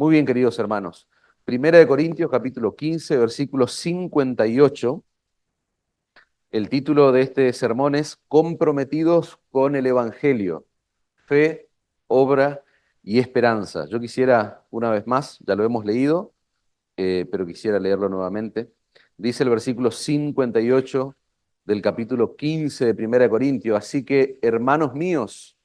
Muy bien, queridos hermanos. Primera de Corintios, capítulo 15, versículo 58. El título de este sermón es Comprometidos con el Evangelio, fe, obra y esperanza. Yo quisiera, una vez más, ya lo hemos leído, pero quisiera leerlo nuevamente. Dice el versículo 58 del capítulo 15 de Primera de Corintios. Así que, hermanos míos,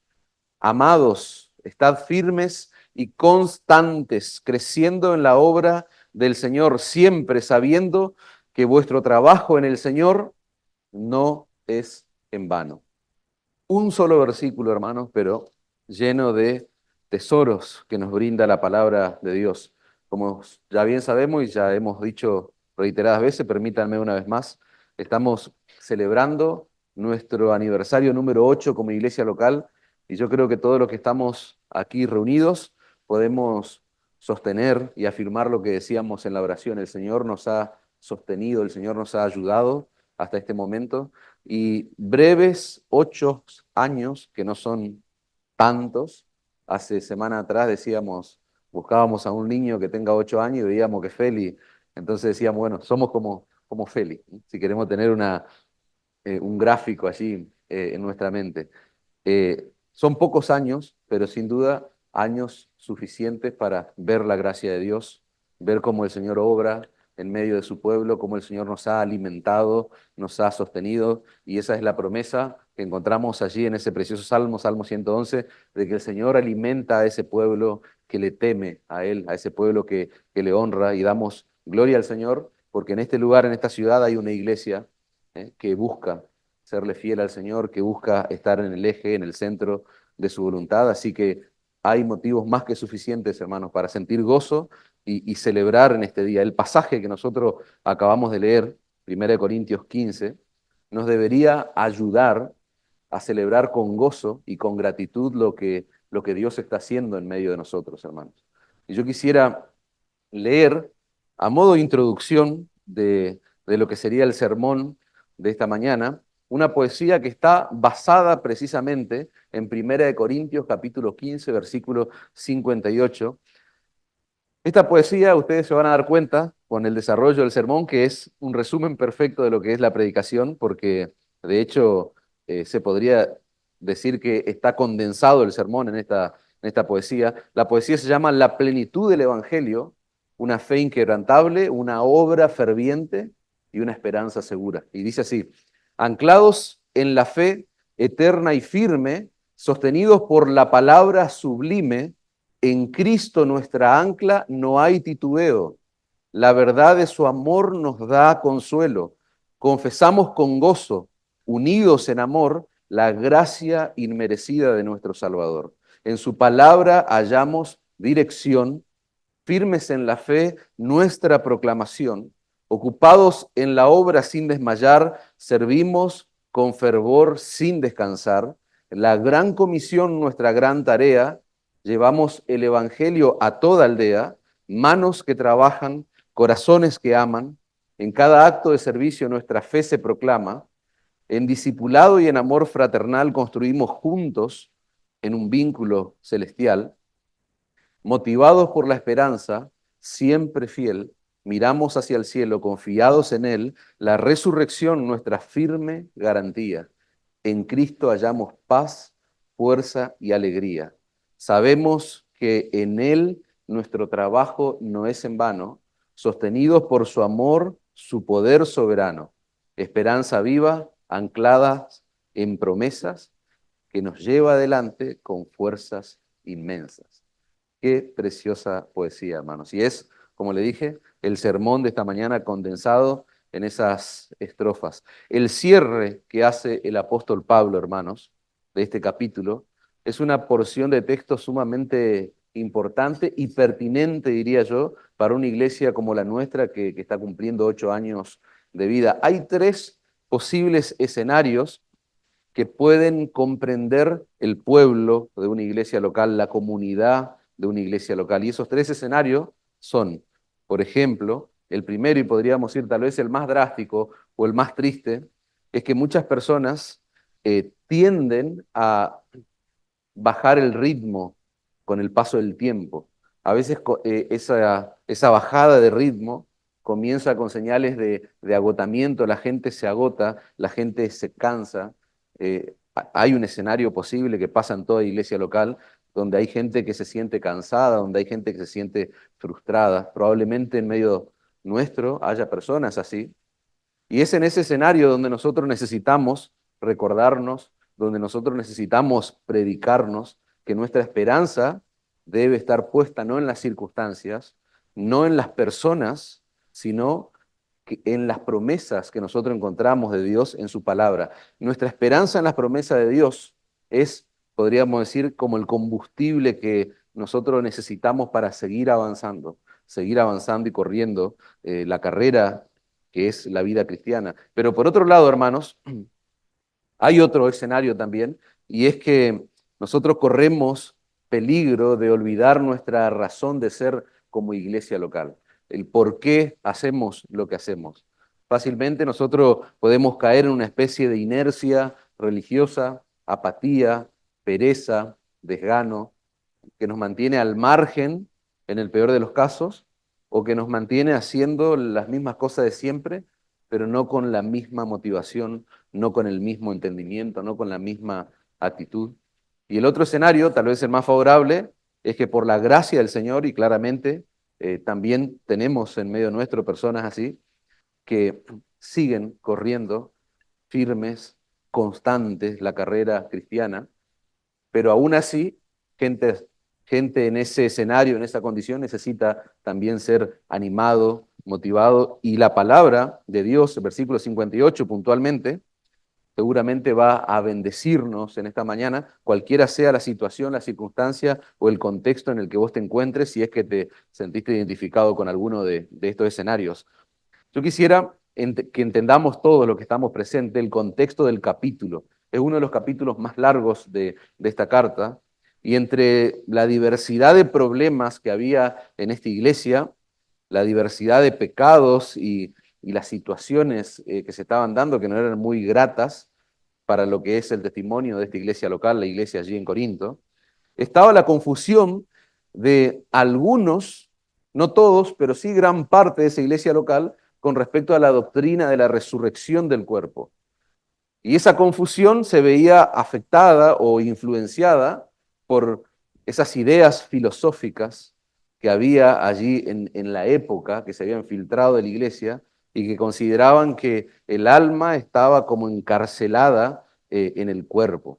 amados, estad firmes y constantes, creciendo en la obra del Señor, siempre sabiendo que vuestro trabajo en el Señor no es en vano. Un solo versículo, hermanos, pero lleno de tesoros que nos brinda la palabra de Dios. Como ya bien sabemos y ya hemos dicho reiteradas veces, permítanme una vez más, estamos celebrando nuestro aniversario número 8 como iglesia local y yo creo que todos los que estamos aquí reunidos podemos sostener y afirmar lo que decíamos en la oración. El Señor nos ha sostenido, el Señor nos ha ayudado hasta este momento y breves 8 años, que no son tantos. Hace semana atrás decíamos, buscábamos a un niño que tenga 8 años y veíamos que Feli, entonces decíamos, bueno, somos como Feli, ¿no? Si queremos tener un gráfico allí en nuestra mente. Son pocos años, pero sin duda años suficientes para ver la gracia de Dios, ver cómo el Señor obra en medio de su pueblo, cómo el Señor nos ha alimentado, nos ha sostenido, y esa es la promesa que encontramos allí en ese precioso Salmo, Salmo 111, de que el Señor alimenta a ese pueblo que le teme a Él, a ese pueblo que le honra, y damos gloria al Señor, porque en este lugar, en esta ciudad, hay una iglesia que busca serle fiel al Señor, que busca estar en el eje, en el centro de su voluntad. Así que hay motivos más que suficientes, hermanos, para sentir gozo y celebrar en este día. El pasaje que nosotros acabamos de leer, 1 Corintios 15, nos debería ayudar a celebrar con gozo y con gratitud lo que Dios está haciendo en medio de nosotros, hermanos. Y yo quisiera leer, a modo de introducción de lo que sería el sermón de esta mañana, una poesía que está basada precisamente en 1 Corintios capítulo 15, versículo 58. Esta poesía, ustedes se van a dar cuenta con el desarrollo del sermón, que es un resumen perfecto de lo que es la predicación, porque de hecho se podría decir que está condensado el sermón en esta poesía. La poesía se llama La plenitud del Evangelio, una fe inquebrantable, una obra ferviente y una esperanza segura. Y dice así: anclados en la fe eterna y firme, sostenidos por la palabra sublime, en Cristo nuestra ancla no hay titubeo. La verdad de su amor nos da consuelo. Confesamos con gozo, unidos en amor, la gracia inmerecida de nuestro Salvador. En su palabra hallamos dirección, firmes en la fe nuestra proclamación, ocupados en la obra sin desmayar, servimos con fervor sin descansar. La gran comisión, nuestra gran tarea, llevamos el Evangelio a toda aldea, manos que trabajan, corazones que aman. En cada acto de servicio nuestra fe se proclama. En discipulado y en amor fraternal construimos juntos en un vínculo celestial. Motivados por la esperanza, siempre fiel, miramos hacia el cielo, confiados en Él, la resurrección, nuestra firme garantía. En Cristo hallamos paz, fuerza y alegría. Sabemos que en Él nuestro trabajo no es en vano, sostenidos por su amor, su poder soberano. Esperanza viva, ancladas en promesas, que nos lleva adelante con fuerzas inmensas. Qué preciosa poesía, hermanos. Y es, como le dije, el sermón de esta mañana condensado en esas estrofas. El cierre que hace el apóstol Pablo, hermanos, de este capítulo, es una porción de texto sumamente importante y pertinente, diría yo, para una iglesia como la nuestra que está cumpliendo 8 años de vida. Hay tres posibles escenarios que pueden comprender el pueblo de una iglesia local, la comunidad de una iglesia local. Y esos tres escenarios son, por ejemplo, el primero, y podríamos decir tal vez el más drástico o el más triste, es que muchas personas tienden a bajar el ritmo con el paso del tiempo, A veces esa bajada de ritmo comienza con señales de agotamiento, la gente se agota, la gente se cansa. Hay un escenario posible que pasa en toda iglesia local, donde hay gente que se siente cansada, donde hay gente que se siente frustrada. Probablemente en medio nuestro haya personas así. Y es en ese escenario donde nosotros necesitamos recordarnos, donde nosotros necesitamos predicarnos que nuestra esperanza debe estar puesta no en las circunstancias, no en las personas, sino en las promesas que nosotros encontramos de Dios en su palabra. Nuestra esperanza en las promesas de Dios es, podríamos decir, como el combustible que nosotros necesitamos para seguir avanzando y corriendo la carrera que es la vida cristiana. Pero por otro lado, hermanos, hay otro escenario también, y es que nosotros corremos peligro de olvidar nuestra razón de ser como iglesia local, el por qué hacemos lo que hacemos. Fácilmente nosotros podemos caer en una especie de inercia religiosa, apatía, pereza, desgano, que nos mantiene al margen, en el peor de los casos, o que nos mantiene haciendo las mismas cosas de siempre, pero no con la misma motivación, no con el mismo entendimiento, no con la misma actitud. Y el otro escenario, tal vez el más favorable, es que por la gracia del Señor, y claramente también tenemos en medio nuestro personas así, que siguen corriendo firmes, constantes la carrera cristiana, pero aún así, gente en ese escenario, en esa condición, necesita también ser animado, motivado, y la palabra de Dios, el versículo 58 puntualmente, seguramente va a bendecirnos en esta mañana, cualquiera sea la situación, la circunstancia o el contexto en el que vos te encuentres, si es que te sentiste identificado con alguno de estos escenarios. Yo quisiera que entendamos todo lo que estamos presentes, el contexto del capítulo. Es uno de los capítulos más largos de esta carta, y entre la diversidad de problemas que había en esta iglesia, la diversidad de pecados y las situaciones que se estaban dando, que no eran muy gratas para lo que es el testimonio de esta iglesia local, la iglesia allí en Corinto, estaba la confusión de algunos, no todos, pero sí gran parte de esa iglesia local, con respecto a la doctrina de la resurrección del cuerpo. Y esa confusión se veía afectada o influenciada por esas ideas filosóficas que había allí en la época, que se habían filtrado de la iglesia y que consideraban que el alma estaba como encarcelada en el cuerpo.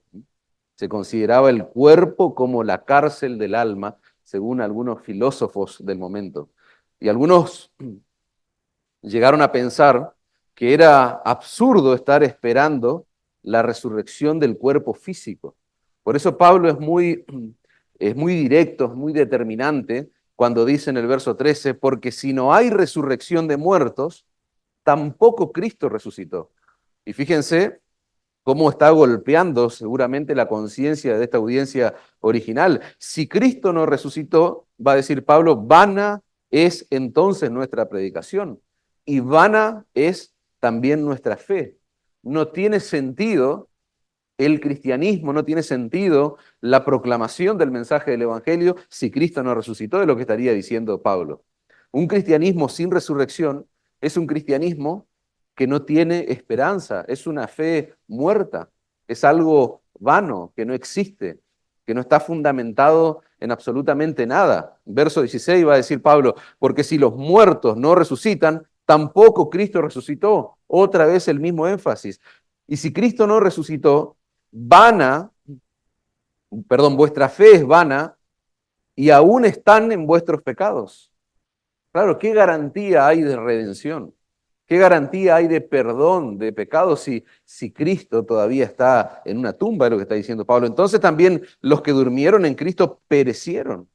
Se consideraba el cuerpo como la cárcel del alma, según algunos filósofos del momento. Y algunos llegaron a pensar que era absurdo estar esperando la resurrección del cuerpo físico. Por eso Pablo es muy directo, es muy determinante cuando dice en el verso 13, porque si no hay resurrección de muertos, tampoco Cristo resucitó. Y fíjense cómo está golpeando seguramente la conciencia de esta audiencia original. Si Cristo no resucitó, va a decir Pablo, vana es entonces nuestra predicación y vana es también nuestra fe. No tiene sentido el cristianismo, no tiene sentido la proclamación del mensaje del Evangelio si Cristo no resucitó, es lo que estaría diciendo Pablo. Un cristianismo sin resurrección es un cristianismo que no tiene esperanza, es una fe muerta, es algo vano, que no existe, que no está fundamentado en absolutamente nada. Verso 16 va a decir Pablo, porque si los muertos no resucitan, tampoco Cristo resucitó. Otra vez el mismo énfasis. Y si Cristo no resucitó, vuestra fe es vana y aún están en vuestros pecados. Claro, ¿qué garantía hay de redención? ¿Qué garantía hay de perdón de pecados si Cristo todavía está en una tumba, es lo que está diciendo Pablo? Entonces también los que durmieron en Cristo perecieron.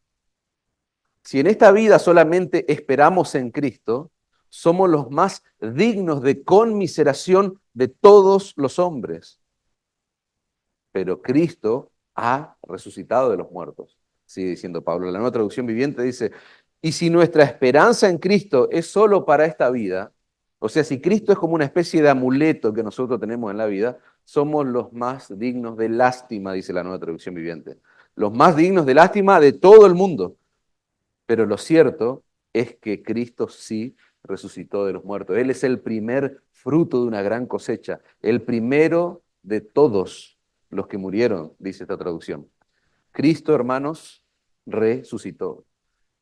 Si en esta vida solamente esperamos en Cristo, somos los más dignos de conmiseración de todos los hombres. Pero Cristo ha resucitado de los muertos, sigue diciendo Pablo. La Nueva Traducción Viviente dice, y si nuestra esperanza en Cristo es solo para esta vida, o sea, si Cristo es como una especie de amuleto que nosotros tenemos en la vida, somos los más dignos de lástima, dice la Nueva Traducción Viviente. Los más dignos de lástima de todo el mundo. pero lo cierto es que Cristo sí resucitó de los muertos. Él es el primer fruto de una gran cosecha, el primero de todos los que murieron, dice esta traducción. Cristo, hermanos, resucitó.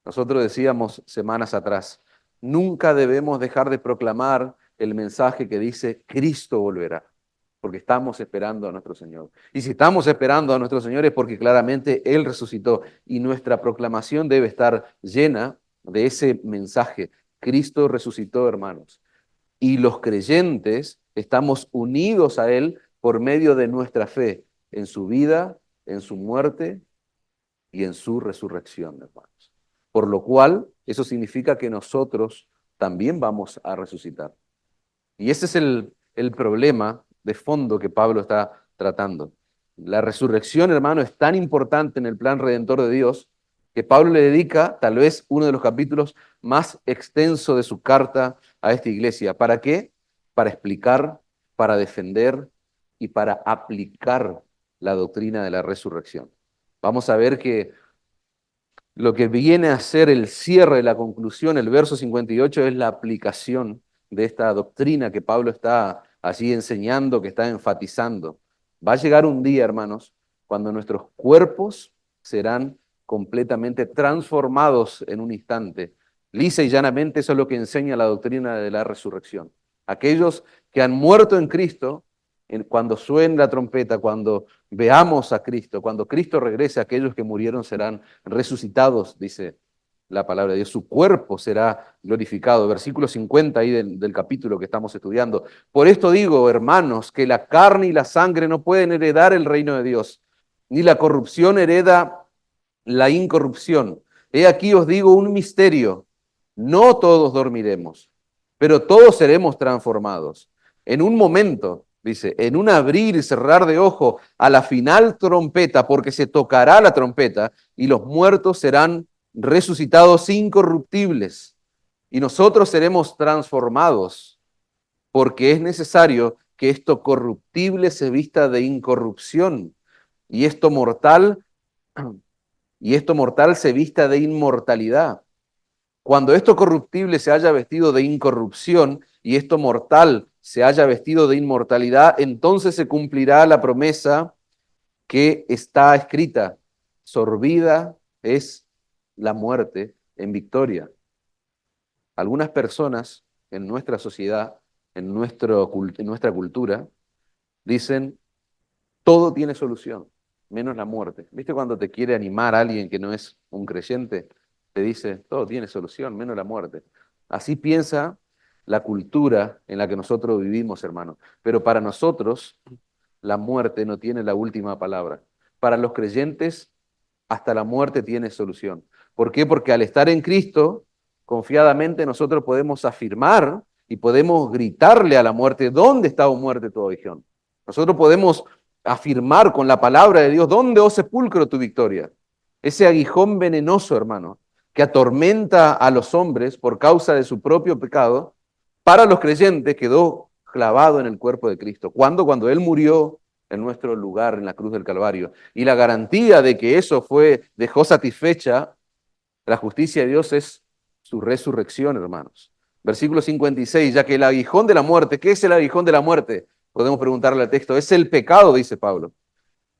Nosotros decíamos semanas atrás, nunca debemos dejar de proclamar el mensaje que dice Cristo volverá, porque estamos esperando a nuestro Señor. Y si estamos esperando a nuestro Señor es porque claramente Él resucitó y nuestra proclamación debe estar llena de ese mensaje. Cristo resucitó, hermanos. Y los creyentes estamos unidos a Él por medio de nuestra fe en su vida, en su muerte y en su resurrección, hermanos. Por lo cual, eso significa que nosotros también vamos a resucitar. Y ese es el problema de fondo que Pablo está tratando. La resurrección, hermano, es tan importante en el plan redentor de Dios que Pablo le dedica tal vez uno de los capítulos más extensos de su carta a esta iglesia. ¿Para qué? Para explicar, para defender y para aplicar la doctrina de la resurrección. Vamos a ver que lo que viene a ser el cierre, la conclusión, el verso 58, es la aplicación de esta doctrina que Pablo está allí enseñando, que está enfatizando. Va a llegar un día, hermanos, cuando nuestros cuerpos serán completamente transformados en un instante. Lisa y llanamente eso es lo que enseña la doctrina de la resurrección. Aquellos que han muerto en Cristo, cuando suene la trompeta, cuando veamos a Cristo, cuando Cristo regrese, aquellos que murieron serán resucitados, dice la palabra de Dios. Su cuerpo será glorificado. Versículo 50 ahí del capítulo que estamos estudiando. Por esto digo, hermanos, que la carne y la sangre no pueden heredar el reino de Dios, ni la corrupción hereda la incorrupción. He aquí os digo un misterio. No todos dormiremos, pero todos seremos transformados. En un momento, dice, en un abrir y cerrar de ojo, a la final trompeta, porque se tocará la trompeta y los muertos serán resucitados incorruptibles y nosotros seremos transformados, porque es necesario que esto corruptible se vista de incorrupción y esto mortal se vista de inmortalidad. Cuando esto corruptible se haya vestido de incorrupción y esto mortal se haya vestido de inmortalidad, entonces se cumplirá la promesa que está escrita: sorbida es la muerte en victoria. Algunas personas en nuestra sociedad, en nuestra cultura, dicen, todo tiene solución, menos la muerte. ¿Viste cuando te quiere animar alguien que no es un creyente? Te dice, todo tiene solución, menos la muerte. Así piensa la cultura en la que nosotros vivimos, hermano. Pero para nosotros, la muerte no tiene la última palabra. Para los creyentes, hasta la muerte tiene solución. ¿Por qué? Porque al estar en Cristo, confiadamente nosotros podemos afirmar y podemos gritarle a la muerte, ¿dónde está, oh muerte, tu aguijón? Nosotros podemos afirmar con la palabra de Dios, ¿dónde, oh sepulcro, tu victoria? Ese aguijón venenoso, hermano, que atormenta a los hombres por causa de su propio pecado, para los creyentes quedó clavado en el cuerpo de Cristo. ¿Cuándo? Cuando Él murió en nuestro lugar en la cruz del Calvario. Y la garantía de que eso dejó satisfecha la justicia de Dios es su resurrección, hermanos. Versículo 56, ya que el aguijón de la muerte, ¿qué es el aguijón de la muerte? Podemos preguntarle al texto, es el pecado, dice Pablo.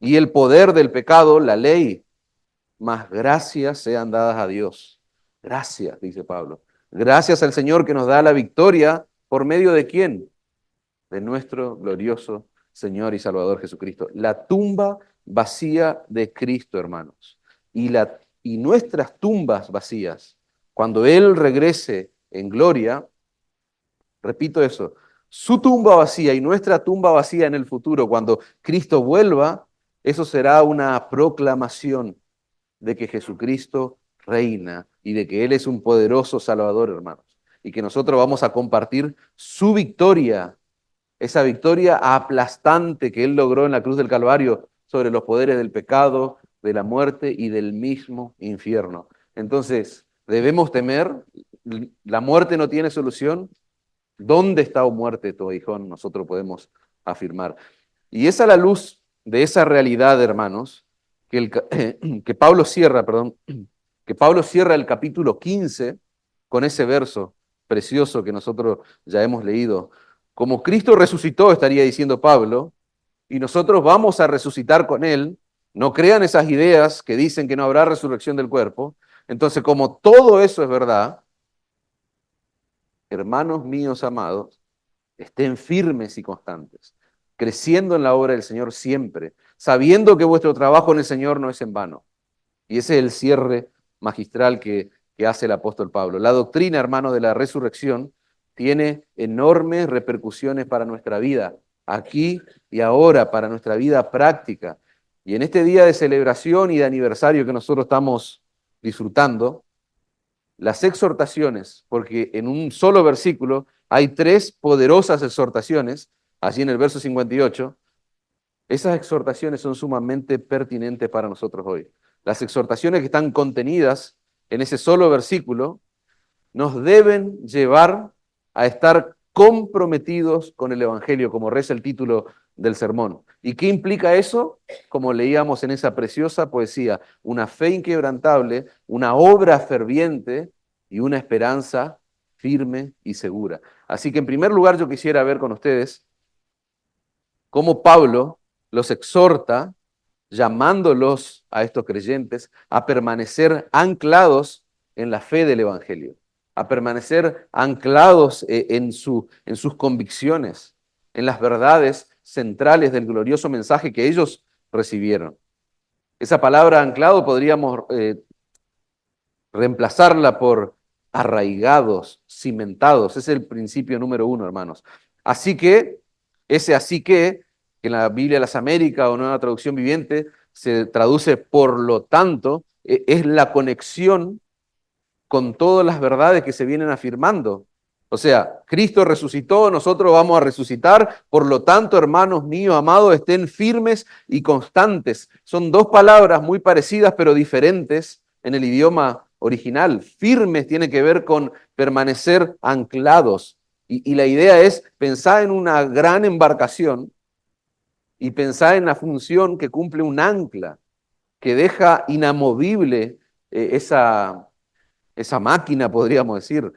Y el poder del pecado, la ley, más gracias sean dadas a Dios. Gracias, dice Pablo. Gracias al Señor que nos da la victoria, ¿por medio de quién? De nuestro glorioso Señor y Salvador Jesucristo. La tumba vacía de Cristo, hermanos. Y nuestras tumbas vacías, cuando Él regrese en gloria, repito eso, su tumba vacía y nuestra tumba vacía en el futuro, cuando Cristo vuelva, eso será una proclamación de que Jesucristo reina y de que Él es un poderoso Salvador, hermanos. Y que nosotros vamos a compartir su victoria, esa victoria aplastante que Él logró en la cruz del Calvario sobre los poderes del pecado, de la muerte y del mismo infierno. Entonces, debemos temer, la muerte no tiene solución. ¿Dónde está, oh muerte, tu aguijón? Nosotros podemos afirmar. Y es a la luz de esa realidad, hermanos, que Pablo cierra, que que Pablo cierra el capítulo 15 con ese verso precioso que nosotros ya hemos leído. Como Cristo resucitó, estaría diciendo Pablo, y nosotros vamos a resucitar con Él. No crean esas ideas que dicen que no habrá resurrección del cuerpo. Entonces, como todo eso es verdad, hermanos míos amados, estén firmes y constantes, creciendo en la obra del Señor siempre, sabiendo que vuestro trabajo en el Señor no es en vano. Y ese es el cierre magistral que hace el apóstol Pablo. La doctrina, hermano, de la resurrección tiene enormes repercusiones para nuestra vida, aquí y ahora, para nuestra vida práctica. Y en este día de celebración y de aniversario que nosotros estamos disfrutando, las exhortaciones, porque en un solo versículo hay tres poderosas exhortaciones, así en el verso 58, esas exhortaciones son sumamente pertinentes para nosotros hoy. Las exhortaciones que están contenidas en ese solo versículo nos deben llevar a estar comprometidos con el Evangelio, como reza el título del sermón. ¿Y qué implica eso? Como leíamos en esa preciosa poesía, una fe inquebrantable, una obra ferviente y una esperanza firme y segura. Así que en primer lugar yo quisiera ver con ustedes cómo Pablo los exhorta, llamándolos a estos creyentes a permanecer anclados en la fe del Evangelio, a permanecer anclados en sus convicciones, en las verdades centrales del glorioso mensaje que ellos recibieron. Esa palabra anclado podríamos reemplazarla por arraigados, cimentados. Ese es el principio número uno, hermanos. Así que, que en la Biblia de las Américas o Nueva Traducción Viviente se traduce por lo tanto, es la conexión con todas las verdades que se vienen afirmando. O sea, Cristo resucitó, nosotros vamos a resucitar, por lo tanto, hermanos míos, amados, estén firmes y constantes. Son dos palabras muy parecidas pero diferentes en el idioma original. Firmes tiene que ver con permanecer anclados. Y la idea es pensar en una gran embarcación y pensar en la función que cumple un ancla, que deja inamovible esa máquina, podríamos decir.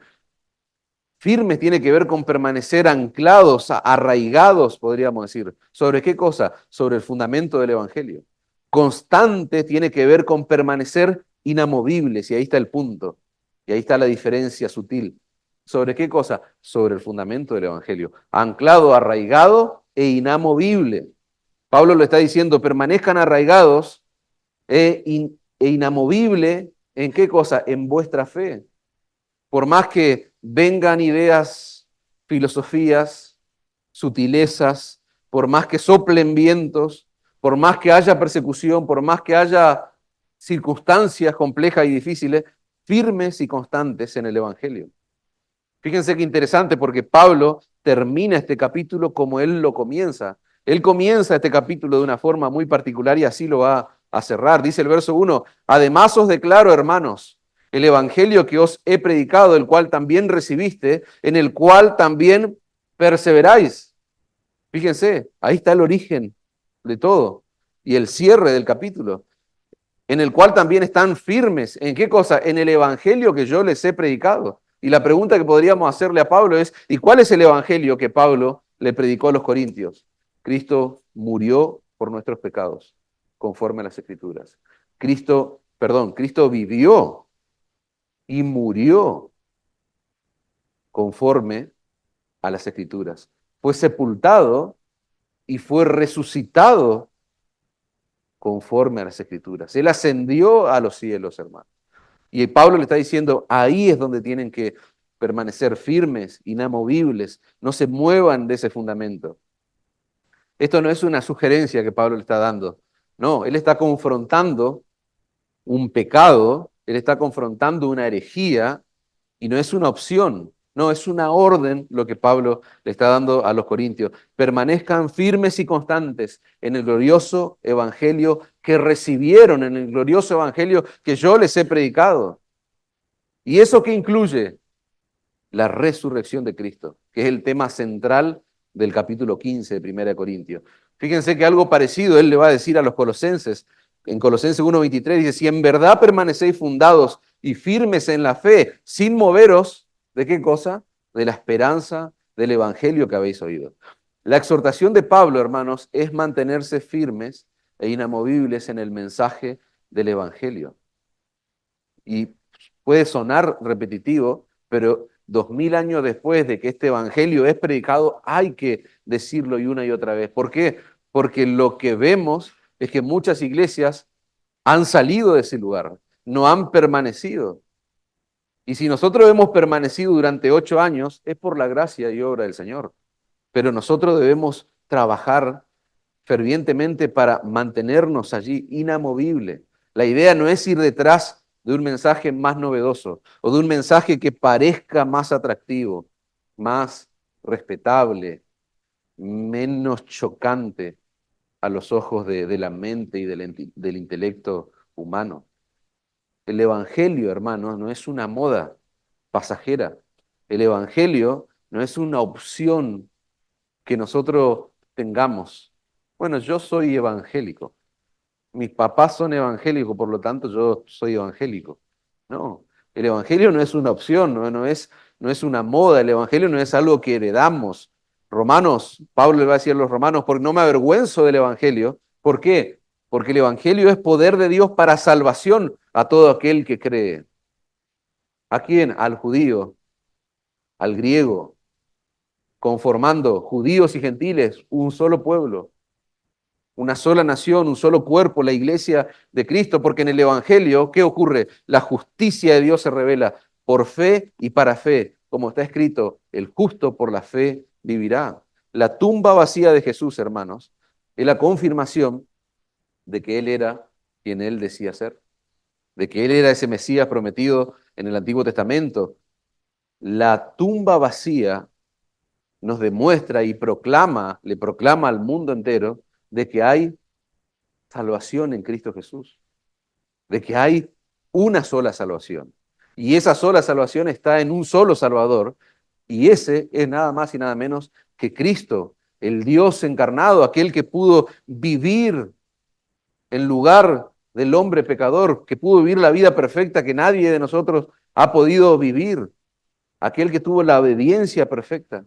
Firmes tiene que ver con permanecer anclados, arraigados, podríamos decir. ¿Sobre qué cosa? Sobre el fundamento del Evangelio. Constante tiene que ver con permanecer inamovibles, y ahí está el punto. Y ahí está la diferencia sutil. ¿Sobre qué cosa? Sobre el fundamento del Evangelio. Anclado, arraigado e inamovible. Pablo lo está diciendo, permanezcan arraigados e inamovible. ¿En qué cosa? En vuestra fe. Por más que vengan ideas, filosofías, sutilezas, por más que soplen vientos, por más que haya persecución, por más que haya circunstancias complejas y difíciles, firmes y constantes en el Evangelio. Fíjense qué interesante, porque Pablo termina este capítulo como él lo comienza. Él comienza este capítulo de una forma muy particular y así lo va a cerrar. Dice el verso 1, además os declaro, hermanos, el evangelio que os he predicado, el cual también recibiste, en el cual también perseveráis. Fíjense, ahí está el origen de todo y el cierre del capítulo, en el cual también están firmes. ¿En qué cosa? En el evangelio que yo les he predicado. Y la pregunta que podríamos hacerle a Pablo es, ¿y cuál es el evangelio que Pablo le predicó a los corintios? Cristo murió por nuestros pecados, conforme a las Escrituras. Cristo vivió y murió conforme a las Escrituras. Fue sepultado y fue resucitado conforme a las Escrituras. Él ascendió a los cielos, hermano. Y Pablo le está diciendo, ahí es donde tienen que permanecer firmes, inamovibles, no se muevan de ese fundamento. Esto no es una sugerencia que Pablo le está dando. No, él está confrontando un pecado, él está confrontando una herejía y no es una opción, no, es una orden lo que Pablo le está dando a los corintios. Permanezcan firmes y constantes en el glorioso evangelio que recibieron, en el glorioso evangelio que yo les he predicado. ¿Y eso qué incluye? La resurrección de Cristo, que es el tema central del capítulo 15 de 1 Corintios. Fíjense que algo parecido él le va a decir a los colosenses. En Colosenses 1:23 dice, si en verdad permanecéis fundados y firmes en la fe, sin moveros, ¿de qué cosa? De la esperanza del evangelio que habéis oído. La exhortación de Pablo, hermanos, es mantenerse firmes e inamovibles en el mensaje del evangelio. Y puede sonar repetitivo, pero 2000 años después de que este evangelio es predicado, hay que decirlo y una y otra vez. ¿Por qué? Porque lo que vemos es que muchas iglesias han salido de ese lugar, no han permanecido. Y si nosotros hemos permanecido durante 8 años, es por la gracia y obra del Señor. Pero nosotros debemos trabajar fervientemente para mantenernos allí inamovible. La idea no es ir detrás de un mensaje más novedoso o de un mensaje que parezca más atractivo, más respetable, menos chocante a los ojos de la mente y del intelecto humano. El Evangelio, hermanos, no es una moda pasajera. El Evangelio no es una opción que nosotros tengamos. Bueno, yo soy evangélico. Mis papás son evangélicos, por lo tanto yo soy evangélico. No, el Evangelio no es una opción, no es una moda, el Evangelio no es algo que heredamos. Romanos, Pablo le va a decir a los romanos, porque no me avergüenzo del Evangelio. ¿Por qué? Porque el Evangelio es poder de Dios para salvación a todo aquel que cree. ¿A quién? Al judío, al griego, conformando judíos y gentiles, un solo pueblo, una sola nación, un solo cuerpo, la iglesia de Cristo, porque en el Evangelio, ¿qué ocurre? La justicia de Dios se revela por fe y para fe, como está escrito, el justo por la fe vivirá. La tumba vacía de Jesús, hermanos, es la confirmación de que Él era quien Él decía ser, de que Él era ese Mesías prometido en el Antiguo Testamento. La tumba vacía nos demuestra y le proclama al mundo entero de que hay salvación en Cristo Jesús, de que hay una sola salvación. Y esa sola salvación está en un solo Salvador, y ese es nada más y nada menos que Cristo, el Dios encarnado, aquel que pudo vivir en lugar del hombre pecador, que pudo vivir la vida perfecta que nadie de nosotros ha podido vivir, aquel que tuvo la obediencia perfecta,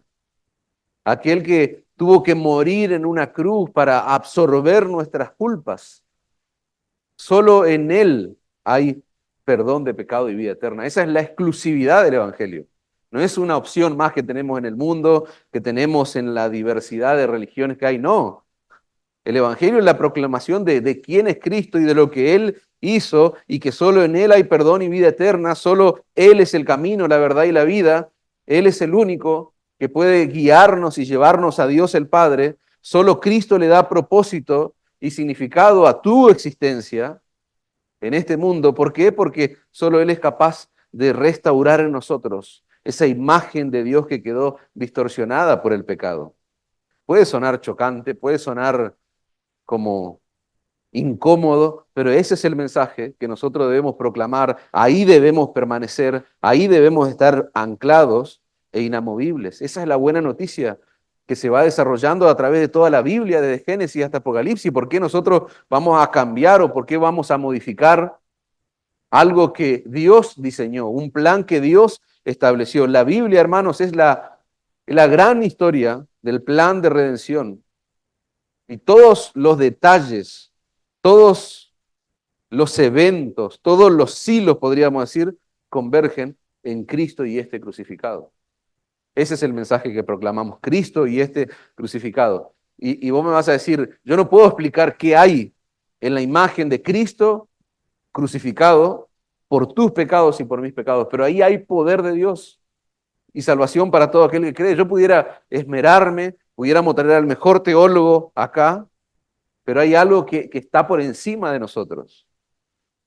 aquel que tuvo que morir en una cruz para absorber nuestras culpas. Solo en Él hay perdón de pecado y vida eterna. Esa es la exclusividad del Evangelio. No es una opción más que tenemos en el mundo, que tenemos en la diversidad de religiones que hay. No. El Evangelio es la proclamación de quién es Cristo y de lo que Él hizo y que solo en Él hay perdón y vida eterna. Solo Él es el camino, la verdad y la vida. Él es el único que puede guiarnos y llevarnos a Dios el Padre. Solo Cristo le da propósito y significado a tu existencia en este mundo. ¿Por qué? Porque solo Él es capaz de restaurar en nosotros esa imagen de Dios que quedó distorsionada por el pecado. Puede sonar chocante, puede sonar como incómodo, pero ese es el mensaje que nosotros debemos proclamar. Ahí debemos permanecer, ahí debemos estar anclados e inamovibles. Esa es la buena noticia que se va desarrollando a través de toda la Biblia, desde Génesis hasta Apocalipsis. ¿Por qué nosotros vamos a cambiar o por qué vamos a modificar algo que Dios diseñó, un plan que Dios estableció? La Biblia, hermanos, es la gran historia del plan de redención. Y todos los detalles, todos los eventos, todos los hilos, podríamos decir, convergen en Cristo y este crucificado. Ese es el mensaje que proclamamos, Cristo y este crucificado. Y vos me vas a decir, yo no puedo explicar qué hay en la imagen de Cristo crucificado por tus pecados y por mis pecados, pero ahí hay poder de Dios y salvación para todo aquel que cree. Yo pudiera esmerarme, pudiéramos traer al mejor teólogo acá, pero hay algo que está por encima de nosotros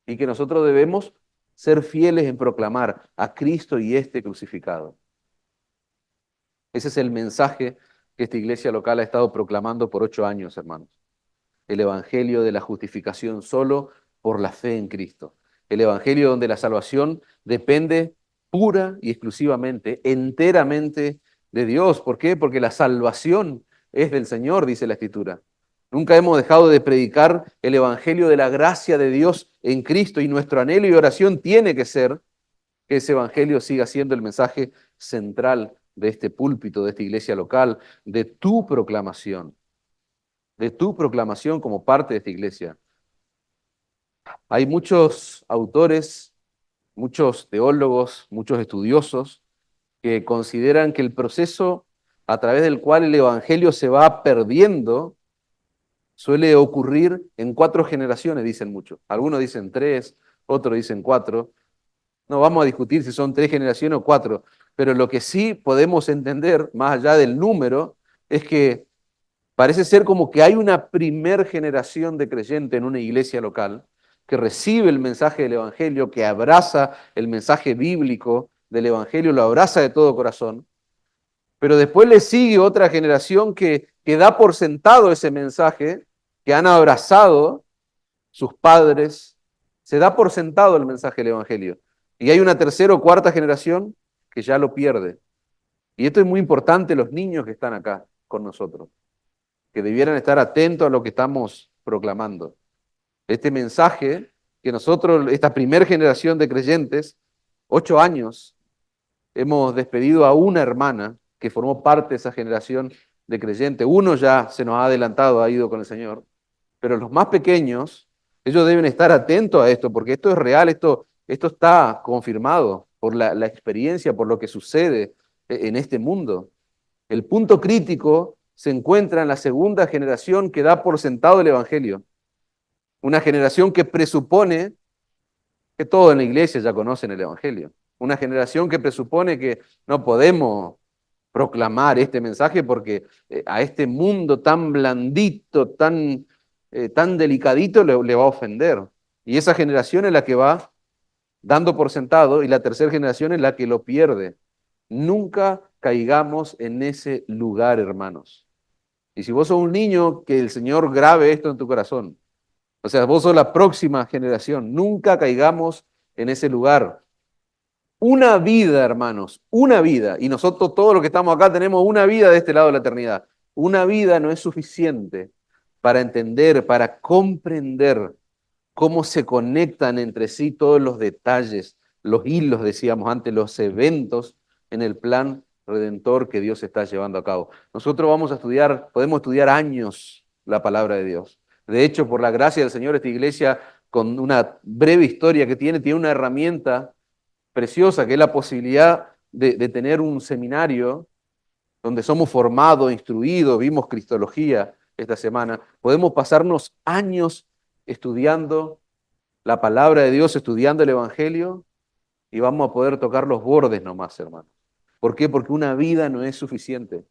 y que nosotros debemos ser fieles en proclamar a Cristo y este crucificado. Ese es el mensaje que esta iglesia local ha estado proclamando por 8 años, hermanos. El evangelio de la justificación solo por la fe en Cristo. El evangelio donde la salvación depende pura y exclusivamente, enteramente de Dios. ¿Por qué? Porque la salvación es del Señor, dice la Escritura. Nunca hemos dejado de predicar el evangelio de la gracia de Dios en Cristo, y nuestro anhelo y oración tiene que ser que ese evangelio siga siendo el mensaje central de este púlpito, de esta iglesia local, de tu proclamación como parte de esta iglesia. Hay muchos autores, muchos teólogos, muchos estudiosos que consideran que el proceso a través del cual el evangelio se va perdiendo suele ocurrir en 4 generaciones, dicen muchos. Algunos dicen 3, otros dicen 4. No vamos a discutir si son 3 generaciones o 4, pero lo que sí podemos entender, más allá del número, es que parece ser como que hay una primer generación de creyentes en una iglesia local que recibe el mensaje del Evangelio, que abraza el mensaje bíblico del Evangelio, lo abraza de todo corazón, pero después le sigue otra generación que da por sentado ese mensaje, que han abrazado sus padres, se da por sentado el mensaje del Evangelio. Y hay una tercera o cuarta generación que ya lo pierde. Y esto es muy importante, los niños que están acá con nosotros, que debieran estar atentos a lo que estamos proclamando. Este mensaje que nosotros, esta primera generación de creyentes, 8 años, hemos despedido a una hermana que formó parte de esa generación de creyentes. Uno ya se nos ha adelantado, ha ido con el Señor, pero los más pequeños, ellos deben estar atentos a esto, porque esto es real, esto está confirmado por la experiencia, por lo que sucede en este mundo. El punto crítico se encuentra en la segunda generación que da por sentado el Evangelio. Una generación que presupone que todos en la iglesia ya conocen el Evangelio. Una generación que presupone que no podemos proclamar este mensaje porque a este mundo tan blandito, tan delicadito le va a ofender. Y esa generación es la que va dando por sentado, y la tercera generación es la que lo pierde. Nunca caigamos en ese lugar, hermanos. Y si vos sos un niño, que el Señor grabe esto en tu corazón. O sea, vos sos la próxima generación. Nunca caigamos en ese lugar. Una vida, hermanos, una vida. Y nosotros todos los que estamos acá tenemos una vida de este lado de la eternidad. Una vida no es suficiente para entender, para comprender cómo se conectan entre sí todos los detalles, los hilos, decíamos antes, los eventos en el plan redentor que Dios está llevando a cabo. Nosotros vamos a estudiar, podemos estudiar años la palabra de Dios. De hecho, por la gracia del Señor, esta iglesia, con una breve historia que tiene una herramienta preciosa, que es la posibilidad de tener un seminario donde somos formados, instruidos, vimos Cristología esta semana. Podemos pasarnos años estudiando la palabra de Dios, estudiando el Evangelio, y vamos a poder tocar los bordes nomás, hermano. ¿Por qué? Porque una vida no es suficiente.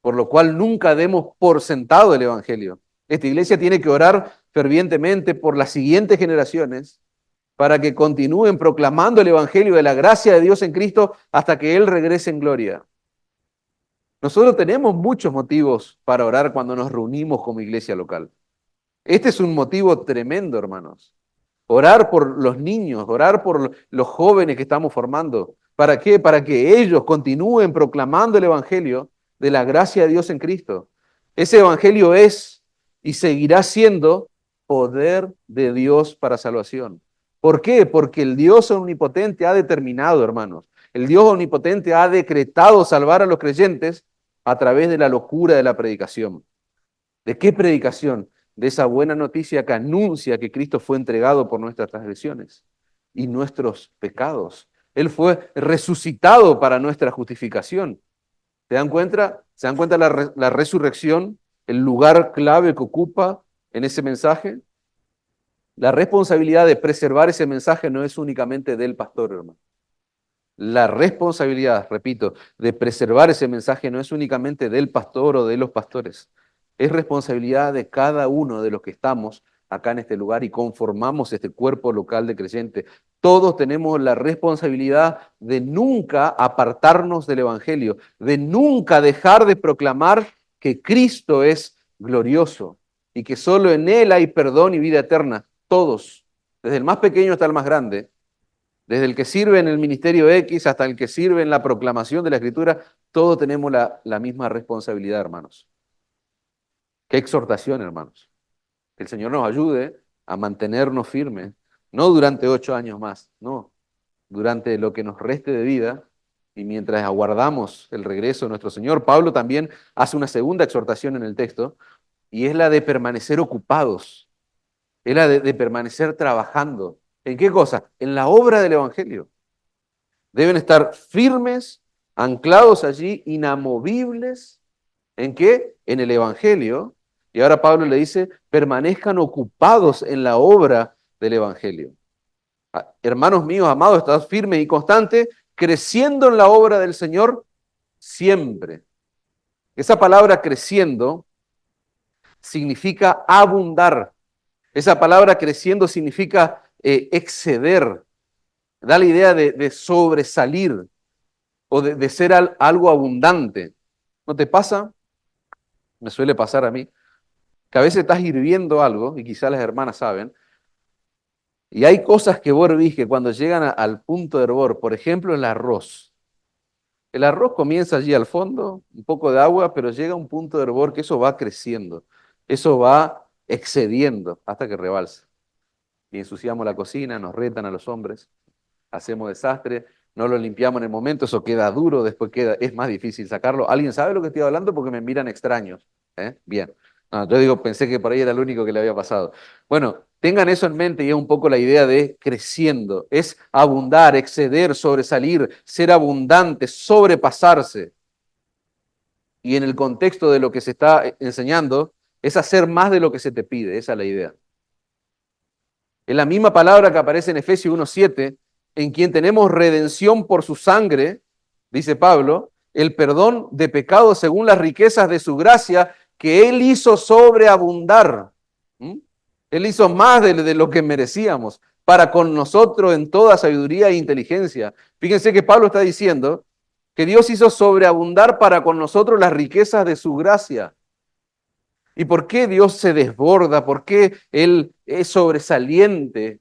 Por lo cual nunca demos por sentado el Evangelio. Esta iglesia tiene que orar fervientemente por las siguientes generaciones para que continúen proclamando el Evangelio de la gracia de Dios en Cristo hasta que Él regrese en gloria. Nosotros tenemos muchos motivos para orar cuando nos reunimos como iglesia local. Este es un motivo tremendo, hermanos. Orar por los niños, orar por los jóvenes que estamos formando. ¿Para qué? Para que ellos continúen proclamando el Evangelio de la gracia de Dios en Cristo. Ese Evangelio es y seguirá siendo poder de Dios para salvación. ¿Por qué? Porque el Dios omnipotente ha determinado, hermanos, el Dios omnipotente ha decretado salvar a los creyentes a través de la locura de la predicación. ¿De qué predicación? De esa buena noticia que anuncia que Cristo fue entregado por nuestras transgresiones y nuestros pecados. Él fue resucitado para nuestra justificación. ¿Se dan cuenta? ¿Se dan cuenta la resurrección, el lugar clave que ocupa en ese mensaje? La responsabilidad de preservar ese mensaje no es únicamente del pastor, hermano. La responsabilidad, repito, de preservar ese mensaje no es únicamente del pastor o de los pastores. Es responsabilidad de cada uno de los que estamos acá en este lugar y conformamos este cuerpo local de creyentes. Todos tenemos la responsabilidad de nunca apartarnos del Evangelio, de nunca dejar de proclamar que Cristo es glorioso y que solo en Él hay perdón y vida eterna. Todos, desde el más pequeño hasta el más grande, desde el que sirve en el ministerio X hasta el que sirve en la proclamación de la Escritura, todos tenemos la misma responsabilidad, hermanos. Qué exhortación, hermanos. Que el Señor nos ayude a mantenernos firmes, no durante 8 años más, no, durante lo que nos reste de vida y mientras aguardamos el regreso de nuestro Señor. Pablo también hace una segunda exhortación en el texto y es la de permanecer ocupados, es la de permanecer trabajando. ¿En qué cosa? En la obra del Evangelio. Deben estar firmes, anclados allí, inamovibles. ¿En qué? En el Evangelio. Y ahora Pablo le dice, permanezcan ocupados en la obra del Evangelio. Hermanos míos, amados, estad firmes y constantes, creciendo en la obra del Señor siempre. Esa palabra creciendo significa abundar. Esa palabra creciendo significa exceder. Da la idea de sobresalir o de ser algo abundante. ¿No te pasa? Me suele pasar a mí, que a veces estás hirviendo algo, y quizás las hermanas saben, y hay cosas que vos hervís que cuando llegan al punto de hervor, por ejemplo el arroz comienza allí al fondo, un poco de agua, pero llega a un punto de hervor que eso va creciendo, eso va excediendo hasta que rebalsa. Y ensuciamos la cocina, nos retan a los hombres, hacemos desastre, no lo limpiamos en el momento, eso queda duro, después es más difícil sacarlo. ¿Alguien sabe lo que estoy hablando? Porque me miran extraños. Bien. No, yo digo, pensé que por ahí era el único que le había pasado. Bueno, tengan eso en mente y es un poco la idea de creciendo. Es abundar, exceder, sobresalir, ser abundante, sobrepasarse. Y en el contexto de lo que se está enseñando, es hacer más de lo que se te pide. Esa es la idea. Es la misma palabra que aparece en Efesios 1:7, en quien tenemos redención por su sangre, dice Pablo, el perdón de pecados según las riquezas de su gracia, que Él hizo sobreabundar. ¿Mm? Él hizo más de lo que merecíamos para con nosotros en toda sabiduría e inteligencia. Fíjense que Pablo está diciendo que Dios hizo sobreabundar para con nosotros las riquezas de su gracia. ¿Y por qué Dios se desborda? ¿Por qué Él es sobresaliente?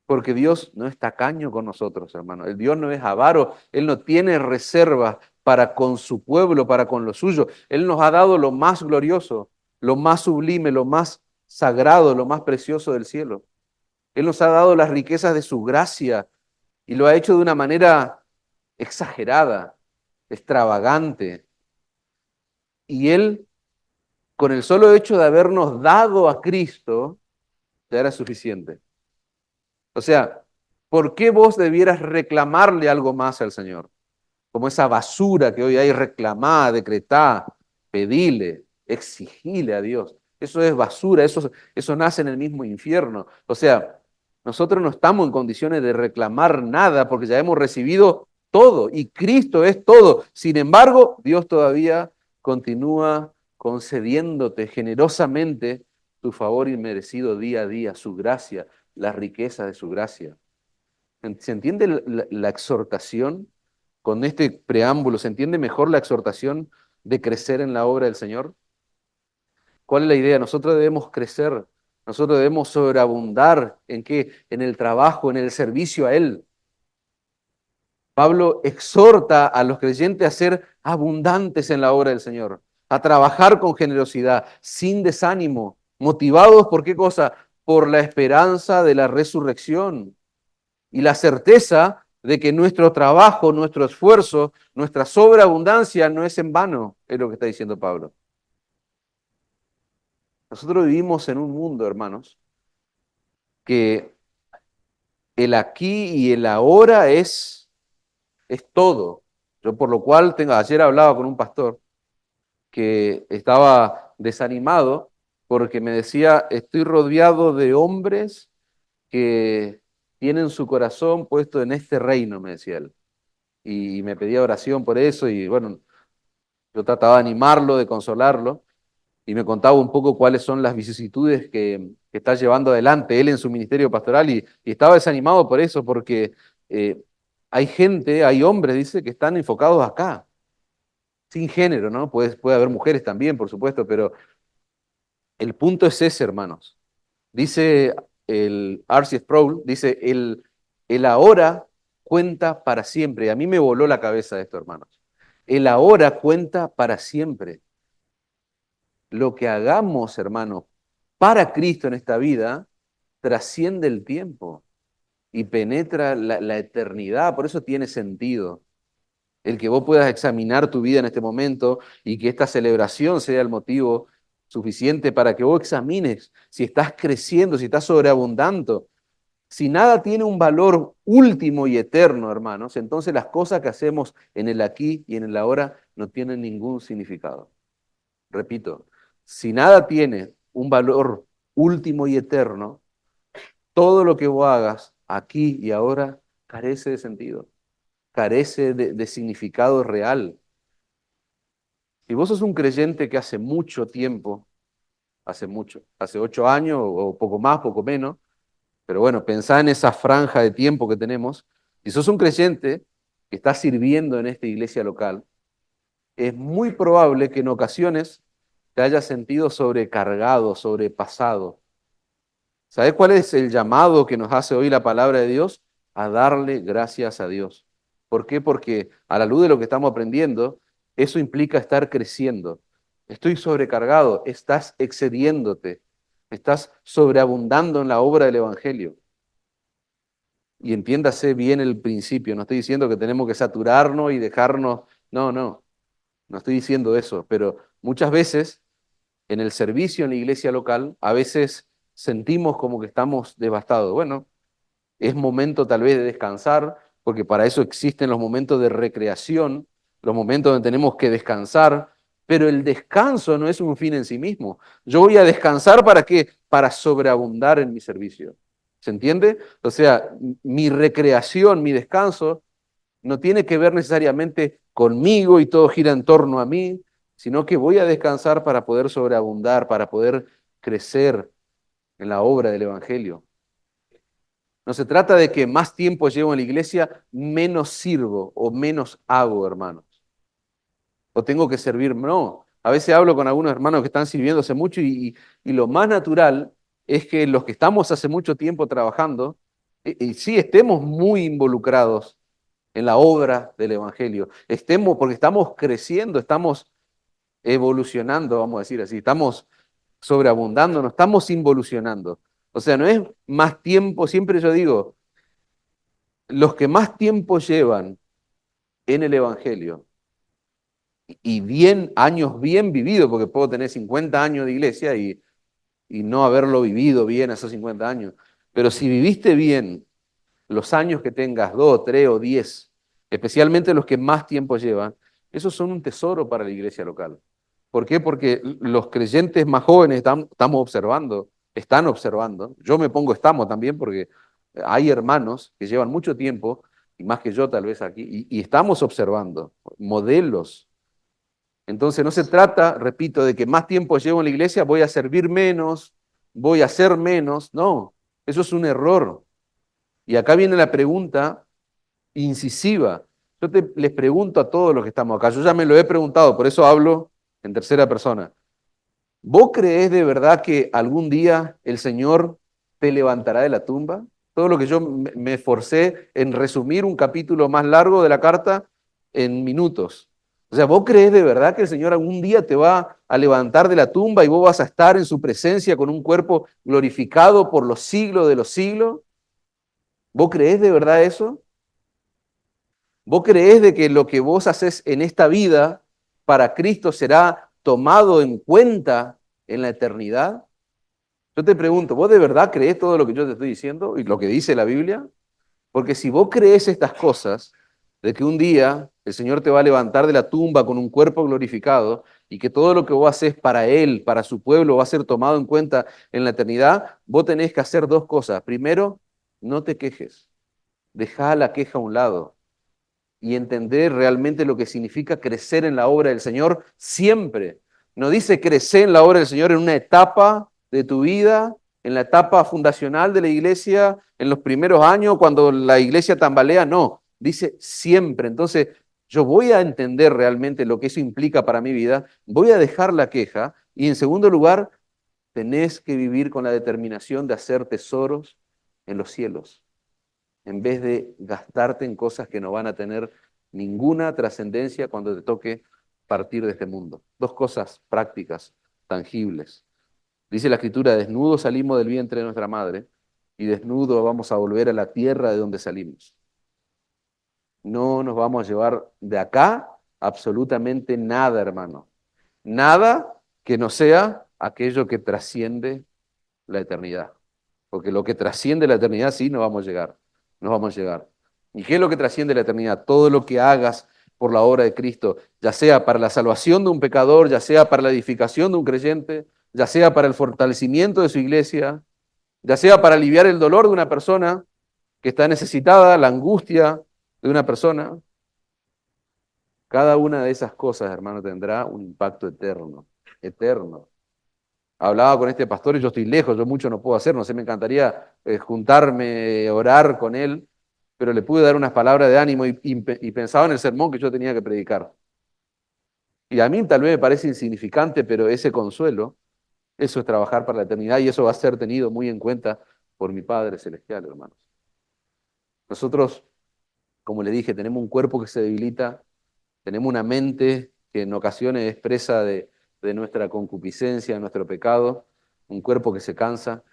Porque Dios no es tacaño con nosotros, hermano. El Dios no es avaro. Él no tiene reservas para con su pueblo, para con lo suyo. Él nos ha dado lo más glorioso, lo más sublime, lo más sagrado, lo más precioso del cielo. Él nos ha dado las riquezas de su gracia y lo ha hecho de una manera exagerada, extravagante. Y Él, con el solo hecho de habernos dado a Cristo, ya era suficiente. O sea, ¿por qué vos debieras reclamarle algo más al Señor? Como esa basura que hoy hay, reclamá, decretá, pedile, exigile a Dios. Eso es basura, eso nace en el mismo infierno. O sea, nosotros no estamos en condiciones de reclamar nada porque ya hemos recibido todo y Cristo es todo. Sin embargo, Dios todavía continúa concediéndote generosamente tu favor inmerecido día a día, su gracia, la riqueza de su gracia. ¿Se entiende la exhortación con este preámbulo? ¿Se entiende mejor la exhortación de crecer en la obra del Señor? ¿Cuál es la idea? Nosotros debemos crecer, nosotros debemos sobreabundar ¿en qué? En el trabajo, en el servicio a Él. Pablo exhorta a los creyentes a ser abundantes en la obra del Señor, a trabajar con generosidad, sin desánimo, motivados por qué cosa? Por la esperanza de la resurrección y la certeza de que nuestro trabajo, nuestro esfuerzo, nuestra sobreabundancia no es en vano, es lo que está diciendo Pablo. Nosotros vivimos en un mundo, hermanos, que el aquí y el ahora es todo. Yo por lo cual ayer hablaba con un pastor que estaba desanimado porque me decía, estoy rodeado de hombres que tienen su corazón puesto en este reino, me decía él. Y me pedía oración por eso y bueno, yo trataba de animarlo, de consolarlo y me contaba un poco cuáles son las vicisitudes que está llevando adelante él en su ministerio pastoral y estaba desanimado por eso, porque hay gente, hay hombres, dice, que están enfocados acá, sin género, ¿no? Puede haber mujeres también, por supuesto, pero el punto es ese, hermanos. Dice el R.C. Sproul, dice, el ahora cuenta para siempre. Y a mí me voló la cabeza esto, hermanos. El ahora cuenta para siempre. Lo que hagamos, hermano, para Cristo en esta vida, trasciende el tiempo y penetra la eternidad. Por eso tiene sentido el que vos puedas examinar tu vida en este momento y que esta celebración sea el motivo suficiente para que vos examines si estás creciendo, si estás sobreabundando. Si nada tiene un valor último y eterno, hermanos, entonces las cosas que hacemos en el aquí y en el ahora no tienen ningún significado. Repito, si nada tiene un valor último y eterno, todo lo que vos hagas aquí y ahora carece de sentido, carece de significado real. Si vos sos un creyente que hace mucho tiempo, hace 8 años o poco más, poco menos, pero bueno, pensá en esa franja de tiempo que tenemos. Si sos un creyente que está sirviendo en esta iglesia local, es muy probable que en ocasiones te hayas sentido sobrecargado, sobrepasado. ¿Sabes cuál es el llamado que nos hace hoy la palabra de Dios? A darle gracias a Dios. ¿Por qué? Porque a la luz de lo que estamos aprendiendo, eso implica estar creciendo. Estoy sobrecargado, estás excediéndote, estás sobreabundando en la obra del Evangelio. Y entiéndase bien el principio, no estoy diciendo que tenemos que saturarnos y dejarnos, no estoy diciendo eso, pero muchas veces en el servicio en la iglesia local, a veces sentimos como que estamos devastados. Bueno, es momento tal vez de descansar, porque para eso existen los momentos de recreación, los momentos donde tenemos que descansar, pero el descanso no es un fin en sí mismo. Yo voy a descansar ¿para qué? Para sobreabundar en mi servicio. ¿Se entiende? O sea, mi recreación, mi descanso, no tiene que ver necesariamente conmigo y todo gira en torno a mí, sino que voy a descansar para poder sobreabundar, para poder crecer en la obra del Evangelio. No se trata de que más tiempo llevo en la iglesia, menos sirvo o menos hago, hermanos. O tengo que servir, no. A veces hablo con algunos hermanos que están sirviéndose mucho y lo más natural es que los que estamos hace mucho tiempo trabajando, y sí estemos muy involucrados en la obra del Evangelio. Estemos, porque estamos creciendo, estamos evolucionando, vamos a decir así, estamos sobreabundando, no estamos involucionando. O sea, no es más tiempo, siempre yo digo, los que más tiempo llevan en el Evangelio y bien, años bien vividos, porque puedo tener 50 años de iglesia y no haberlo vivido bien esos 50 años, pero si viviste bien los años que tengas, 2, 3 o 10, especialmente los que más tiempo llevan, esos son un tesoro para la iglesia local. ¿Por qué? Porque los creyentes más jóvenes estamos observando, están observando. Yo me pongo estamos también porque hay hermanos que llevan mucho tiempo, y más que yo tal vez aquí, y estamos observando modelos. Entonces no se trata, repito, de que más tiempo llevo en la iglesia, voy a servir menos, voy a hacer menos. No, eso es un error. Y acá viene la pregunta incisiva. Les pregunto a todos los que estamos acá, yo ya me lo he preguntado, por eso hablo en tercera persona. ¿Vos creés de verdad que algún día el Señor te levantará de la tumba? Todo lo que yo me esforcé en resumir un capítulo más largo de la carta en minutos. O sea, ¿vos creés de verdad que el Señor algún día te va a levantar de la tumba y vos vas a estar en su presencia con un cuerpo glorificado por los siglos de los siglos? ¿Vos creés de verdad eso? ¿Vos creés de que lo que vos haces en esta vida para Cristo será tomado en cuenta en la eternidad? Yo te pregunto, ¿vos de verdad creés todo lo que yo te estoy diciendo y lo que dice la Biblia? Porque si vos creés estas cosas, de que un día el Señor te va a levantar de la tumba con un cuerpo glorificado y que todo lo que vos haces para Él, para su pueblo, va a ser tomado en cuenta en la eternidad, vos tenés que hacer dos cosas. Primero, no te quejes. Dejá la queja a un lado y entender realmente lo que significa crecer en la obra del Señor siempre. No dice crecer en la obra del Señor en una etapa de tu vida, en la etapa fundacional de la iglesia, en los primeros años, cuando la iglesia tambalea, no, dice siempre. Entonces, yo voy a entender realmente lo que eso implica para mi vida, voy a dejar la queja y en segundo lugar, tenés que vivir con la determinación de hacer tesoros en los cielos en vez de gastarte en cosas que no van a tener ninguna trascendencia cuando te toque partir de este mundo. Dos cosas prácticas tangibles. Dice la Escritura, desnudos salimos del vientre de nuestra madre y desnudos vamos a volver a la tierra de donde salimos. No nos vamos a llevar de acá absolutamente nada, hermano. Nada que no sea aquello que trasciende la eternidad. Porque lo que trasciende la eternidad sí nos vamos a llegar. Nos vamos a llegar. ¿Y qué es lo que trasciende la eternidad? Todo lo que hagas por la obra de Cristo, ya sea para la salvación de un pecador, ya sea para la edificación de un creyente, ya sea para el fortalecimiento de su iglesia, ya sea para aliviar el dolor de una persona que está necesitada, la angustia de una persona. Cada una de esas cosas, hermano, tendrá un impacto eterno, eterno. Hablaba con este pastor y yo estoy lejos, yo mucho no puedo hacer, no sé, me encantaría juntarme, orar con él, pero le pude dar unas palabras de ánimo y pensaba en el sermón que yo tenía que predicar. Y a mí tal vez me parece insignificante, pero ese consuelo, eso es trabajar para la eternidad y eso va a ser tenido muy en cuenta por mi Padre Celestial, hermanos. Nosotros, como le dije, tenemos un cuerpo que se debilita, tenemos una mente que en ocasiones es presa de nuestra concupiscencia, de nuestro pecado, un cuerpo que se cansa.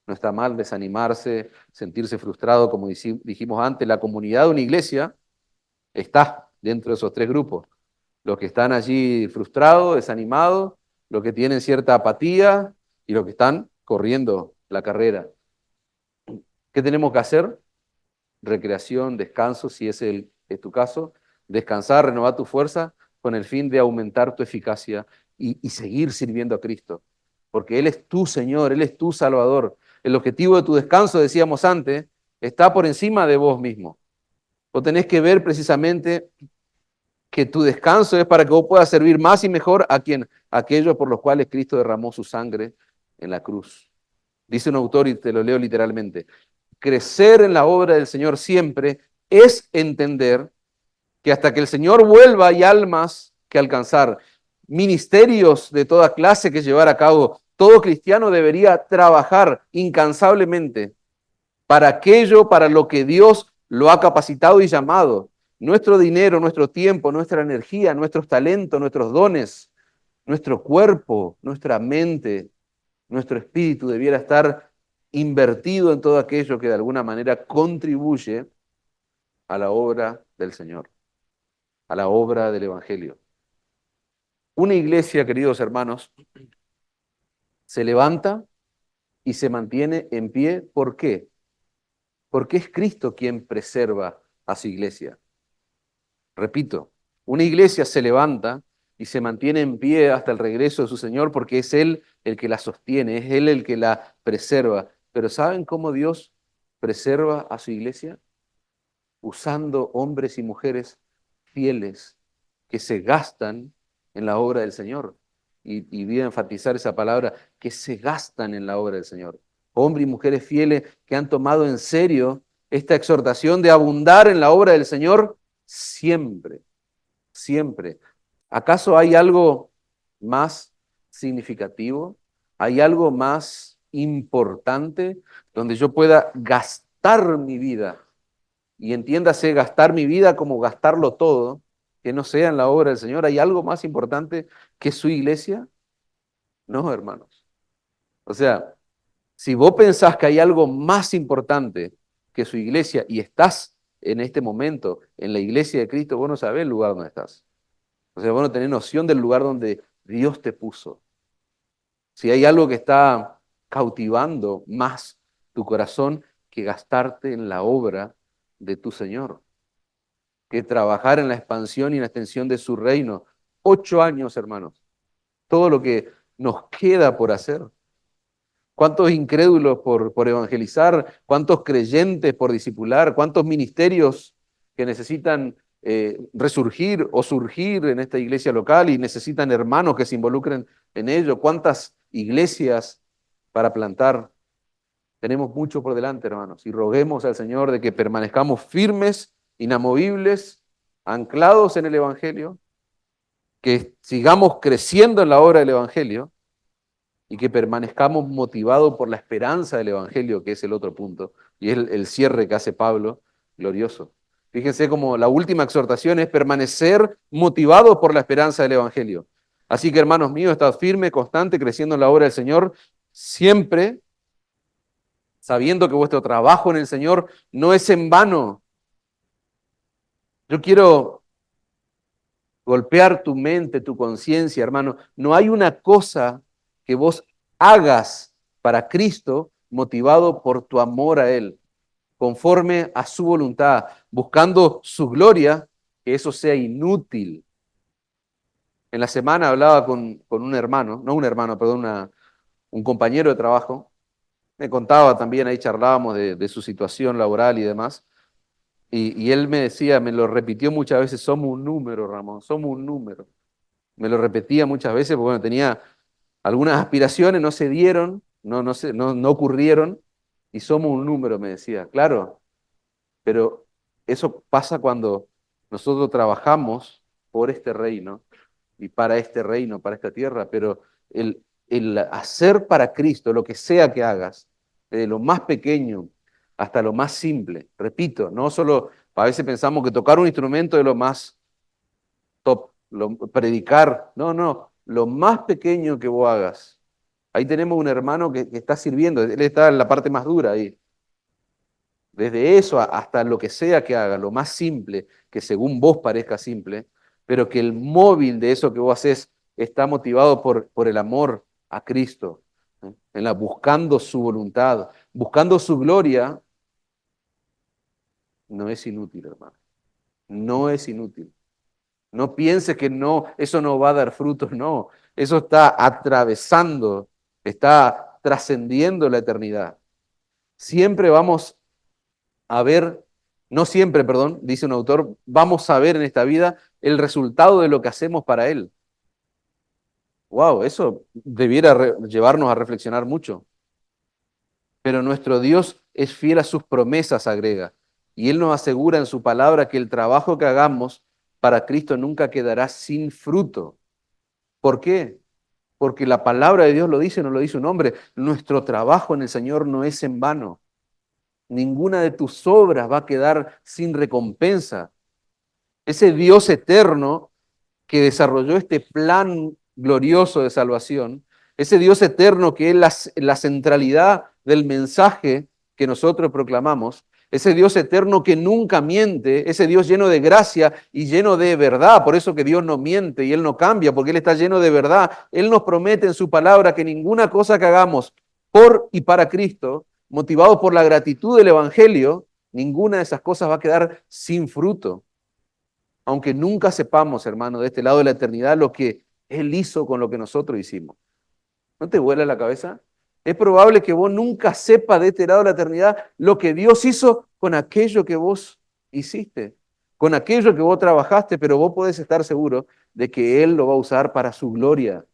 No está mal desanimarse, sentirse frustrado, como dijimos antes. La comunidad de una iglesia está dentro de esos tres grupos. Los que están allí frustrados, desanimados, los que tienen cierta apatía y los que están corriendo la carrera. ¿Qué tenemos que hacer? Recreación, descanso, si es tu caso. Descansar, renovar tu fuerza con el fin de aumentar tu eficacia y seguir sirviendo a Cristo. Porque Él es tu Señor, Él es tu Salvador. El objetivo de tu descanso, decíamos antes, está por encima de vos mismo. Vos tenés que ver precisamente que tu descanso es para que vos puedas servir más y mejor a quien, a aquellos por los cuales Cristo derramó su sangre en la cruz. Dice un autor y te lo leo literalmente: crecer en la obra del Señor siempre es entender que hasta que el Señor vuelva hay almas que alcanzar, ministerios de toda clase que llevar a cabo. Todo cristiano debería trabajar incansablemente para aquello, para lo que Dios lo ha capacitado y llamado. Nuestro dinero, nuestro tiempo, nuestra energía, nuestros talentos, nuestros dones, nuestro cuerpo, nuestra mente, nuestro espíritu debiera estar invertido en todo aquello que de alguna manera contribuye a la obra del Señor, a la obra del Evangelio. Una iglesia, queridos hermanos, se levanta y se mantiene en pie. ¿Por qué? Porque es Cristo quien preserva a su iglesia. Repito, una iglesia se levanta y se mantiene en pie hasta el regreso de su Señor porque es Él el que la sostiene, es Él el que la preserva. Pero ¿saben cómo Dios preserva a su iglesia? Usando hombres y mujeres fieles que se gastan en la obra del Señor. Y voy a enfatizar esa palabra, que se gastan en la obra del Señor. Hombres y mujeres fieles que han tomado en serio esta exhortación de abundar en la obra del Señor siempre, siempre. ¿Acaso hay algo más significativo? ¿Hay algo más importante donde yo pueda gastar mi vida? Y entiéndase gastar mi vida como gastarlo todo, que no sea en la obra del Señor. ¿Hay algo más importante que su iglesia? No, hermanos. O sea, si vos pensás que hay algo más importante que su iglesia y estás en este momento en la iglesia de Cristo, vos no sabés el lugar donde estás. O sea, vos no tenés noción del lugar donde Dios te puso. Si hay algo que está cautivando más tu corazón que gastarte en la obra de tu Señor, que trabajar en la expansión y en la extensión de su reino. 8 años, hermanos. Todo lo que nos queda por hacer. ¿Cuántos incrédulos por evangelizar? ¿Cuántos creyentes por discipular? ¿Cuántos ministerios que necesitan resurgir o surgir en esta iglesia local y necesitan hermanos que se involucren en ello? ¿Cuántas iglesias para plantar? Tenemos mucho por delante, hermanos, y roguemos al Señor de que permanezcamos firmes, inamovibles, anclados en el Evangelio, que sigamos creciendo en la obra del Evangelio y que permanezcamos motivados por la esperanza del Evangelio, que es el otro punto, y es el cierre que hace Pablo, glorioso. Fíjense como la última exhortación es permanecer motivados por la esperanza del Evangelio. Así que, hermanos míos, estad firme, constante, creciendo en la obra del Señor, siempre sabiendo que vuestro trabajo en el Señor no es en vano. Yo quiero golpear tu mente, tu conciencia, hermano. No hay una cosa que vos hagas para Cristo motivado por tu amor a Él, conforme a su voluntad, buscando su gloria, que eso sea inútil. En la semana hablaba con un hermano, no un hermano, perdón, un compañero de trabajo. Me contaba también, ahí charlábamos de su situación laboral y demás. Y él me decía, me lo repitió muchas veces, somos un número, Ramón, somos un número. Me lo repetía muchas veces porque bueno, tenía algunas aspiraciones, no se dieron, no ocurrieron, y somos un número, me decía. Claro, pero eso pasa cuando nosotros trabajamos por este reino y para este reino, para esta tierra, pero el hacer para Cristo lo que sea que hagas, desde lo más pequeño hasta lo más simple, repito, no solo, a veces pensamos que tocar un instrumento es lo más top, predicar, no, lo más pequeño que vos hagas. Ahí tenemos un hermano que está sirviendo, él está en la parte más dura ahí. Desde eso hasta lo que sea que haga, lo más simple, que según vos parezca simple, pero que el móvil de eso que vos haces está motivado por el amor a Cristo, ¿eh? Buscando su voluntad, buscando su gloria, no es inútil, hermano. No es inútil. No pienses que no, eso no va a dar frutos, no. Eso está atravesando, está trascendiendo la eternidad. Siempre vamos a ver, no siempre, perdón, dice un autor, vamos a ver en esta vida el resultado de lo que hacemos para Él. Wow, eso debiera llevarnos a reflexionar mucho. Pero nuestro Dios es fiel a sus promesas, agrega, y Él nos asegura en su palabra que el trabajo que hagamos para Cristo nunca quedará sin fruto. ¿Por qué? Porque la palabra de Dios lo dice, no lo dice un hombre. Nuestro trabajo en el Señor no es en vano. Ninguna de tus obras va a quedar sin recompensa. Ese Dios eterno que desarrolló este plan glorioso de salvación, ese Dios eterno que es la centralidad del mensaje que nosotros proclamamos, ese Dios eterno que nunca miente, ese Dios lleno de gracia y lleno de verdad, por eso que Dios no miente y Él no cambia, porque Él está lleno de verdad. Él nos promete en su palabra que ninguna cosa que hagamos por y para Cristo, motivado por la gratitud del Evangelio, ninguna de esas cosas va a quedar sin fruto. Aunque nunca sepamos, hermano, de este lado de la eternidad lo que Él hizo con lo que nosotros hicimos. ¿No te vuela la cabeza? Es probable que vos nunca sepas de este lado de la eternidad lo que Dios hizo con aquello que vos hiciste, con aquello que vos trabajaste, pero vos podés estar seguro de que Él lo va a usar para su gloria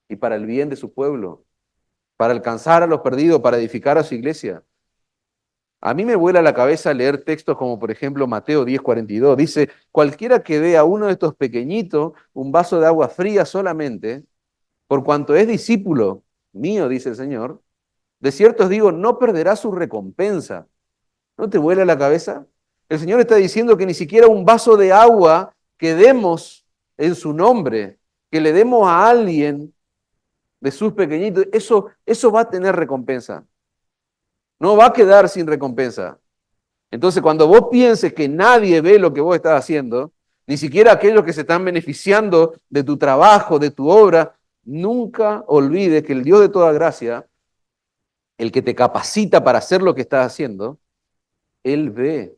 y para el bien de su pueblo, para alcanzar a los perdidos, para edificar a su iglesia. A mí me vuela la cabeza leer textos como por ejemplo Mateo 10:42. Dice, cualquiera que dé a uno de estos pequeñitos un vaso de agua fría solamente, por cuanto es discípulo mío, dice el Señor, de cierto os digo, no perderá su recompensa. ¿No te vuela la cabeza? El Señor está diciendo que ni siquiera un vaso de agua que demos en su nombre, que le demos a alguien de sus pequeñitos, eso va a tener recompensa. No va a quedar sin recompensa. Entonces, cuando vos pienses que nadie ve lo que vos estás haciendo, ni siquiera aquellos que se están beneficiando de tu trabajo, de tu obra, nunca olvides que el Dios de toda gracia, el que te capacita para hacer lo que estás haciendo, Él ve,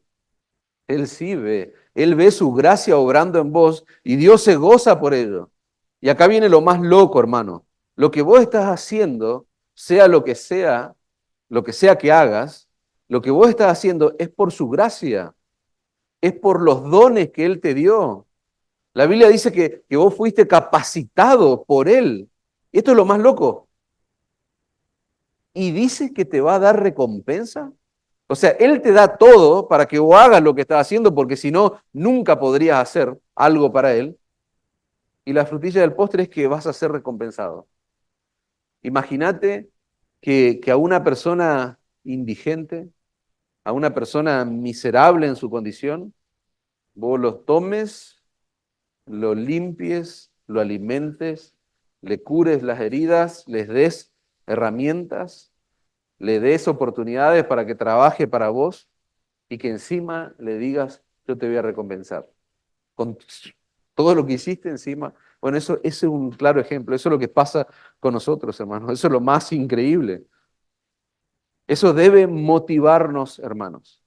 Él sí ve. Él ve su gracia obrando en vos y Dios se goza por ello. Y acá viene lo más loco, hermano. Lo que vos estás haciendo, sea lo que sea que hagas, lo que vos estás haciendo es por su gracia. Es por los dones que Él te dio. La Biblia dice que vos fuiste capacitado por Él. Y esto es lo más loco. Y dice que te va a dar recompensa. O sea, Él te da todo para que vos hagas lo que estás haciendo, porque si no, nunca podrías hacer algo para Él. Y la frutilla del postre es que vas a ser recompensado. Imagínate que a una persona indigente, a una persona miserable en su condición, vos los tomes, lo limpies, lo alimentes le cures las heridas, les des herramientas, le des oportunidades para que trabaje para vos y que encima le digas, yo te voy a recompensar. Con todo lo que hiciste encima. Bueno, eso es un claro ejemplo. Eso es lo que pasa con nosotros, hermanos. Eso es lo más increíble. Eso debe motivarnos, hermanos.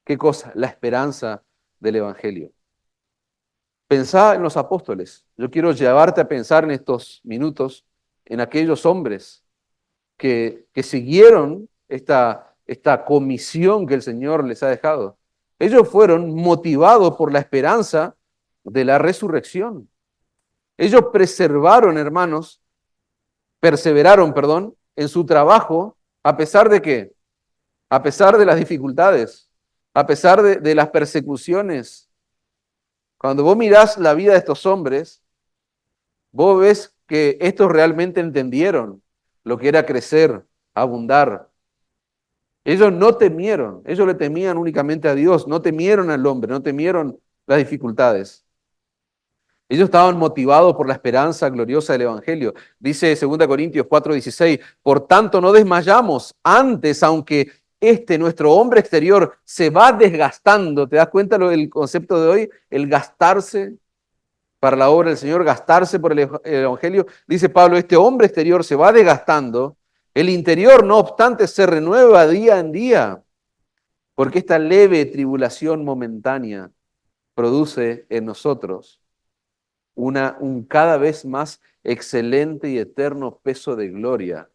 ¿Qué cosa? La esperanza del Evangelio. Pensá en los apóstoles. Yo quiero llevarte a pensar en estos minutos en aquellos hombres que siguieron esta comisión que el Señor les ha dejado. Ellos fueron motivados por la esperanza de la resurrección. Ellos perseveraron, perdón, en su trabajo, ¿a pesar de qué? A pesar de las dificultades, a pesar de las persecuciones. Cuando vos mirás la vida de estos hombres, vos ves que estos realmente entendieron lo que era crecer, abundar. Ellos no temieron, ellos le temían únicamente a Dios, no temieron al hombre, no temieron las dificultades. Ellos estaban motivados por la esperanza gloriosa del Evangelio. Dice 2 Corintios 4:16, por tanto no desmayamos, antes, aunque nuestro hombre exterior, se va desgastando. ¿Te das cuenta del concepto de hoy? El gastarse para la obra del Señor, gastarse por el Evangelio. Dice Pablo, este hombre exterior se va desgastando, el interior, no obstante, se renueva día en día, porque esta leve tribulación momentánea produce en nosotros un cada vez más excelente y eterno peso de gloria.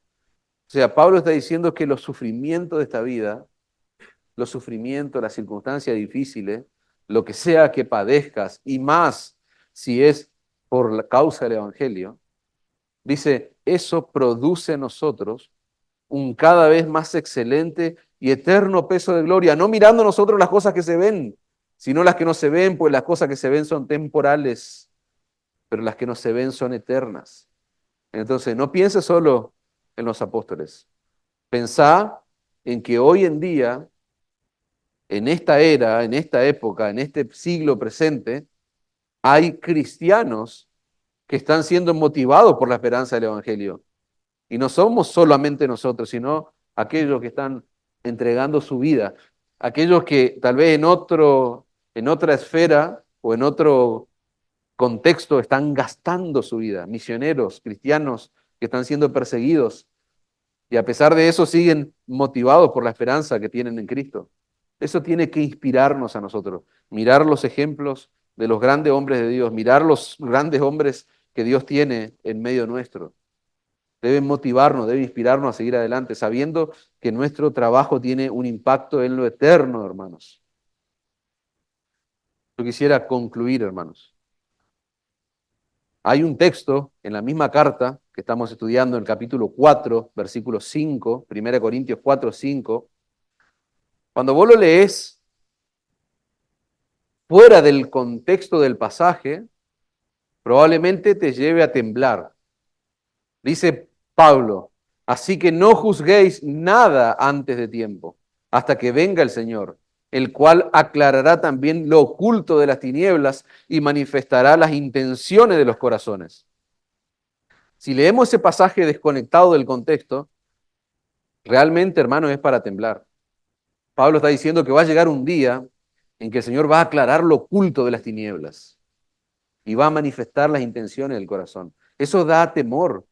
O sea, Pablo está diciendo que los sufrimientos de esta vida, los sufrimientos, las circunstancias difíciles, lo que sea que padezcas, y más si es por la causa del Evangelio, dice, eso produce en nosotros un cada vez más excelente y eterno peso de gloria, no mirando nosotros las cosas que se ven, sino las que no se ven, pues las cosas que se ven son temporales, pero las que no se ven son eternas. Entonces, no pienses solo en los apóstoles. Pensá en que hoy en día, en esta era, en esta época, en este siglo presente, hay cristianos que están siendo motivados por la esperanza del Evangelio. Y no somos solamente nosotros, sino aquellos que están entregando su vida, aquellos que tal vez en otra esfera o en otro contexto están gastando su vida, misioneros, cristianos que están siendo perseguidos y a pesar de eso siguen motivados por la esperanza que tienen en Cristo. Eso tiene que inspirarnos a nosotros, mirar los ejemplos de los grandes hombres de Dios, mirar los grandes hombres que Dios tiene en medio nuestro. Debe motivarnos, debe inspirarnos a seguir adelante, sabiendo que nuestro trabajo tiene un impacto en lo eterno, hermanos. Yo quisiera concluir, hermanos. Hay un texto en la misma carta que estamos estudiando en el capítulo 4, versículo 5, 1 Corintios 4, 5. Cuando vos lo lees fuera del contexto del pasaje, probablemente te lleve a temblar. Dice Pablo, así que no juzguéis nada antes de tiempo, hasta que venga el Señor, el cual aclarará también lo oculto de las tinieblas y manifestará las intenciones de los corazones. Si leemos ese pasaje desconectado del contexto, realmente, hermano, es para temblar. Pablo está diciendo que va a llegar un día en que el Señor va a aclarar lo oculto de las tinieblas y va a manifestar las intenciones del corazón. Eso da temor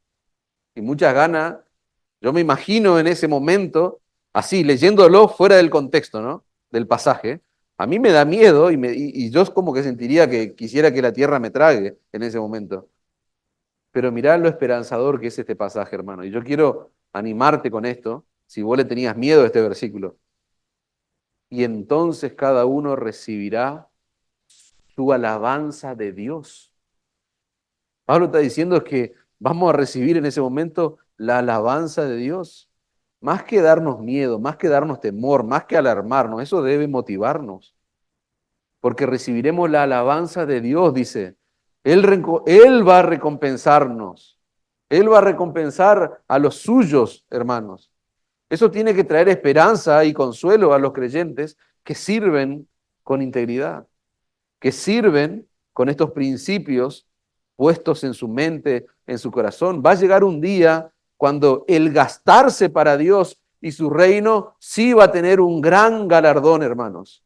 y muchas ganas. Yo me imagino en ese momento, así, leyéndolo fuera del contexto, ¿no? Del pasaje. A mí me da miedo y yo como que sentiría que quisiera que la tierra me trague en ese momento. Pero mirá lo esperanzador que es este pasaje, hermano. Y yo quiero animarte con esto, si vos le tenías miedo a este versículo. Y entonces cada uno recibirá su alabanza de Dios. Pablo está diciendo que vamos a recibir en ese momento la alabanza de Dios. Más que darnos miedo, más que darnos temor, más que alarmarnos, eso debe motivarnos. Porque recibiremos la alabanza de Dios, dice. Él va a recompensarnos. Él va a recompensar a los suyos, hermanos. Eso tiene que traer esperanza y consuelo a los creyentes que sirven con integridad, que sirven con estos principios puestos en su mente en su corazón. Va a llegar un día cuando el gastarse para Dios y su reino sí va a tener un gran galardón, hermanos.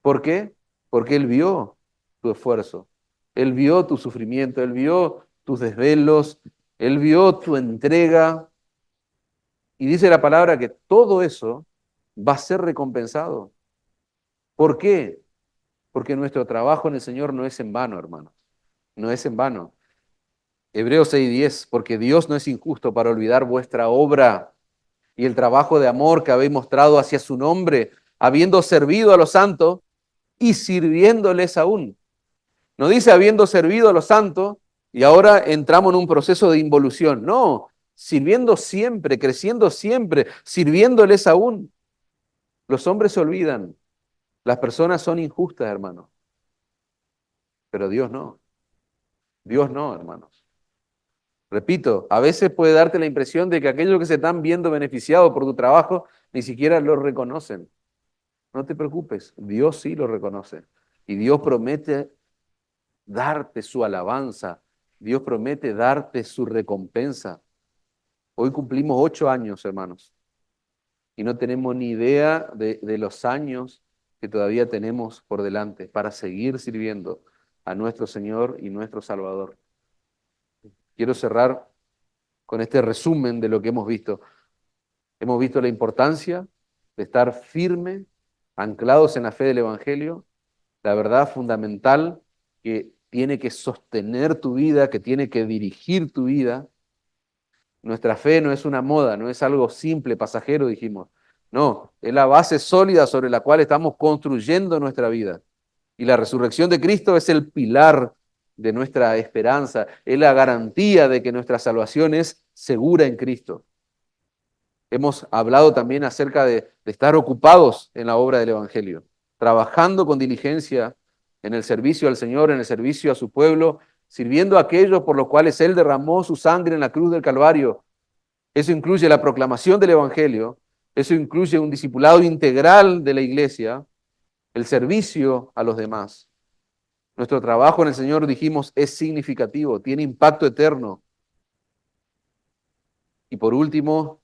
¿Por qué? Porque Él vio tu esfuerzo, Él vio tu sufrimiento, Él vio tus desvelos, Él vio tu entrega. Y dice la palabra que todo eso va a ser recompensado. ¿Por qué? Porque nuestro trabajo en el Señor no es en vano, hermanos. No es en vano. Hebreos 6:10, porque Dios no es injusto para olvidar vuestra obra y el trabajo de amor que habéis mostrado hacia su nombre, habiendo servido a los santos y sirviéndoles aún. No dice habiendo servido a los santos y ahora entramos en un proceso de involución. No, sirviendo siempre, creciendo siempre, sirviéndoles aún. Los hombres se olvidan, las personas son injustas, hermanos, pero Dios no. Dios no, hermanos. Repito, a veces puede darte la impresión de que aquellos que se están viendo beneficiados por tu trabajo ni siquiera lo reconocen. No te preocupes, Dios sí lo reconoce. Y Dios promete darte su alabanza. Dios promete darte su recompensa. Hoy cumplimos 8 años, hermanos, y no tenemos ni idea de los años que todavía tenemos por delante para seguir sirviendo a nuestro Señor y nuestro Salvador. Quiero cerrar con este resumen de lo que hemos visto. Hemos visto la importancia de estar firme, anclados en la fe del Evangelio, la verdad fundamental que tiene que sostener tu vida, que tiene que dirigir tu vida. Nuestra fe no es una moda, no es algo simple, pasajero, dijimos. No, es la base sólida sobre la cual estamos construyendo nuestra vida. Y la resurrección de Cristo es el pilar de nuestra esperanza, es la garantía de que nuestra salvación es segura en Cristo. Hemos hablado también acerca de estar ocupados en la obra del Evangelio, trabajando con diligencia en el servicio al Señor, en el servicio a su pueblo, sirviendo a aquellos por los cuales Él derramó su sangre en la cruz del Calvario. Eso incluye la proclamación del Evangelio, eso incluye un discipulado integral de la iglesia, el servicio a los demás. Nuestro trabajo en el Señor, dijimos, es significativo, tiene impacto eterno. Y por último,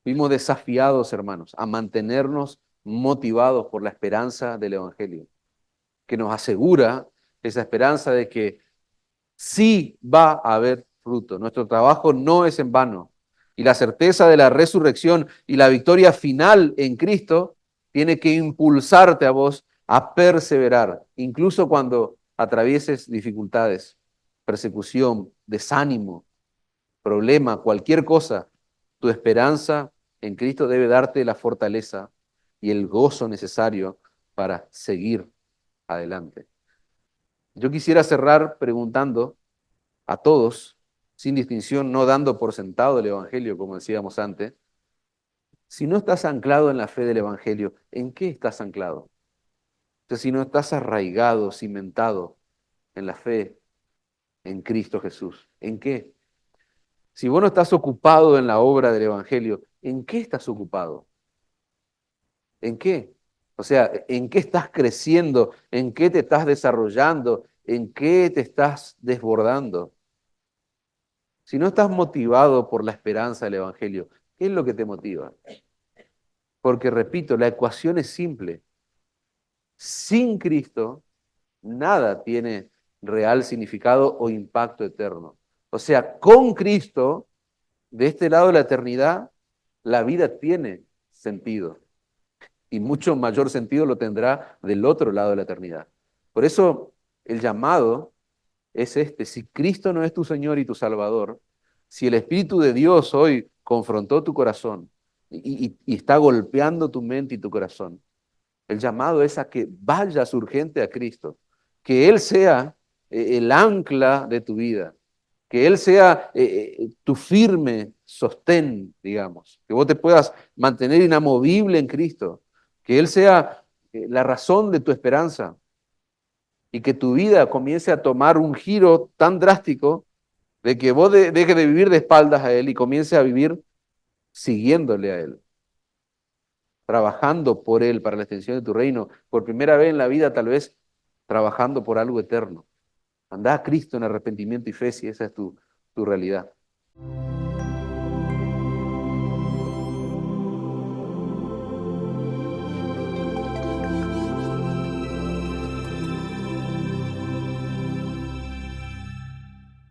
fuimos desafiados, hermanos, a mantenernos motivados por la esperanza del Evangelio, que nos asegura esa esperanza de que sí va a haber fruto. Nuestro trabajo no es en vano. Y la certeza de la resurrección y la victoria final en Cristo tiene que impulsarte a vos a perseverar, incluso cuando atravieses dificultades, persecución, desánimo, problema, cualquier cosa. Tu esperanza en Cristo debe darte la fortaleza y el gozo necesario para seguir adelante. Yo quisiera cerrar preguntando a todos, sin distinción, no dando por sentado el Evangelio, como decíamos antes, si no estás anclado en la fe del Evangelio, ¿en qué estás anclado? O sea, si no estás arraigado, cimentado en la fe en Cristo Jesús, ¿en qué? Si vos no estás ocupado en la obra del Evangelio, ¿en qué estás ocupado? ¿En qué? O sea, ¿en qué estás creciendo? ¿En qué te estás desarrollando? ¿En qué te estás desbordando? Si no estás motivado por la esperanza del Evangelio, ¿qué es lo que te motiva? Porque, repito, la ecuación es simple. Sin Cristo, nada tiene real significado o impacto eterno. O sea, con Cristo, de este lado de la eternidad, la vida tiene sentido. Y mucho mayor sentido lo tendrá del otro lado de la eternidad. Por eso, el llamado es este: si Cristo no es tu Señor y tu Salvador, si el Espíritu de Dios hoy confrontó tu corazón y está golpeando tu mente y tu corazón, el llamado es a que vayas urgente a Cristo, que Él sea el ancla de tu vida, que Él sea tu firme sostén, digamos, que vos te puedas mantener inamovible en Cristo, que Él sea la razón de tu esperanza, y que tu vida comience a tomar un giro tan drástico de que vos dejes de vivir de espaldas a Él y comiences a vivir siguiéndole a Él, trabajando por Él para la extensión de tu reino, por primera vez en la vida tal vez trabajando por algo eterno. Andá a Cristo en arrepentimiento y fe si esa es tu realidad.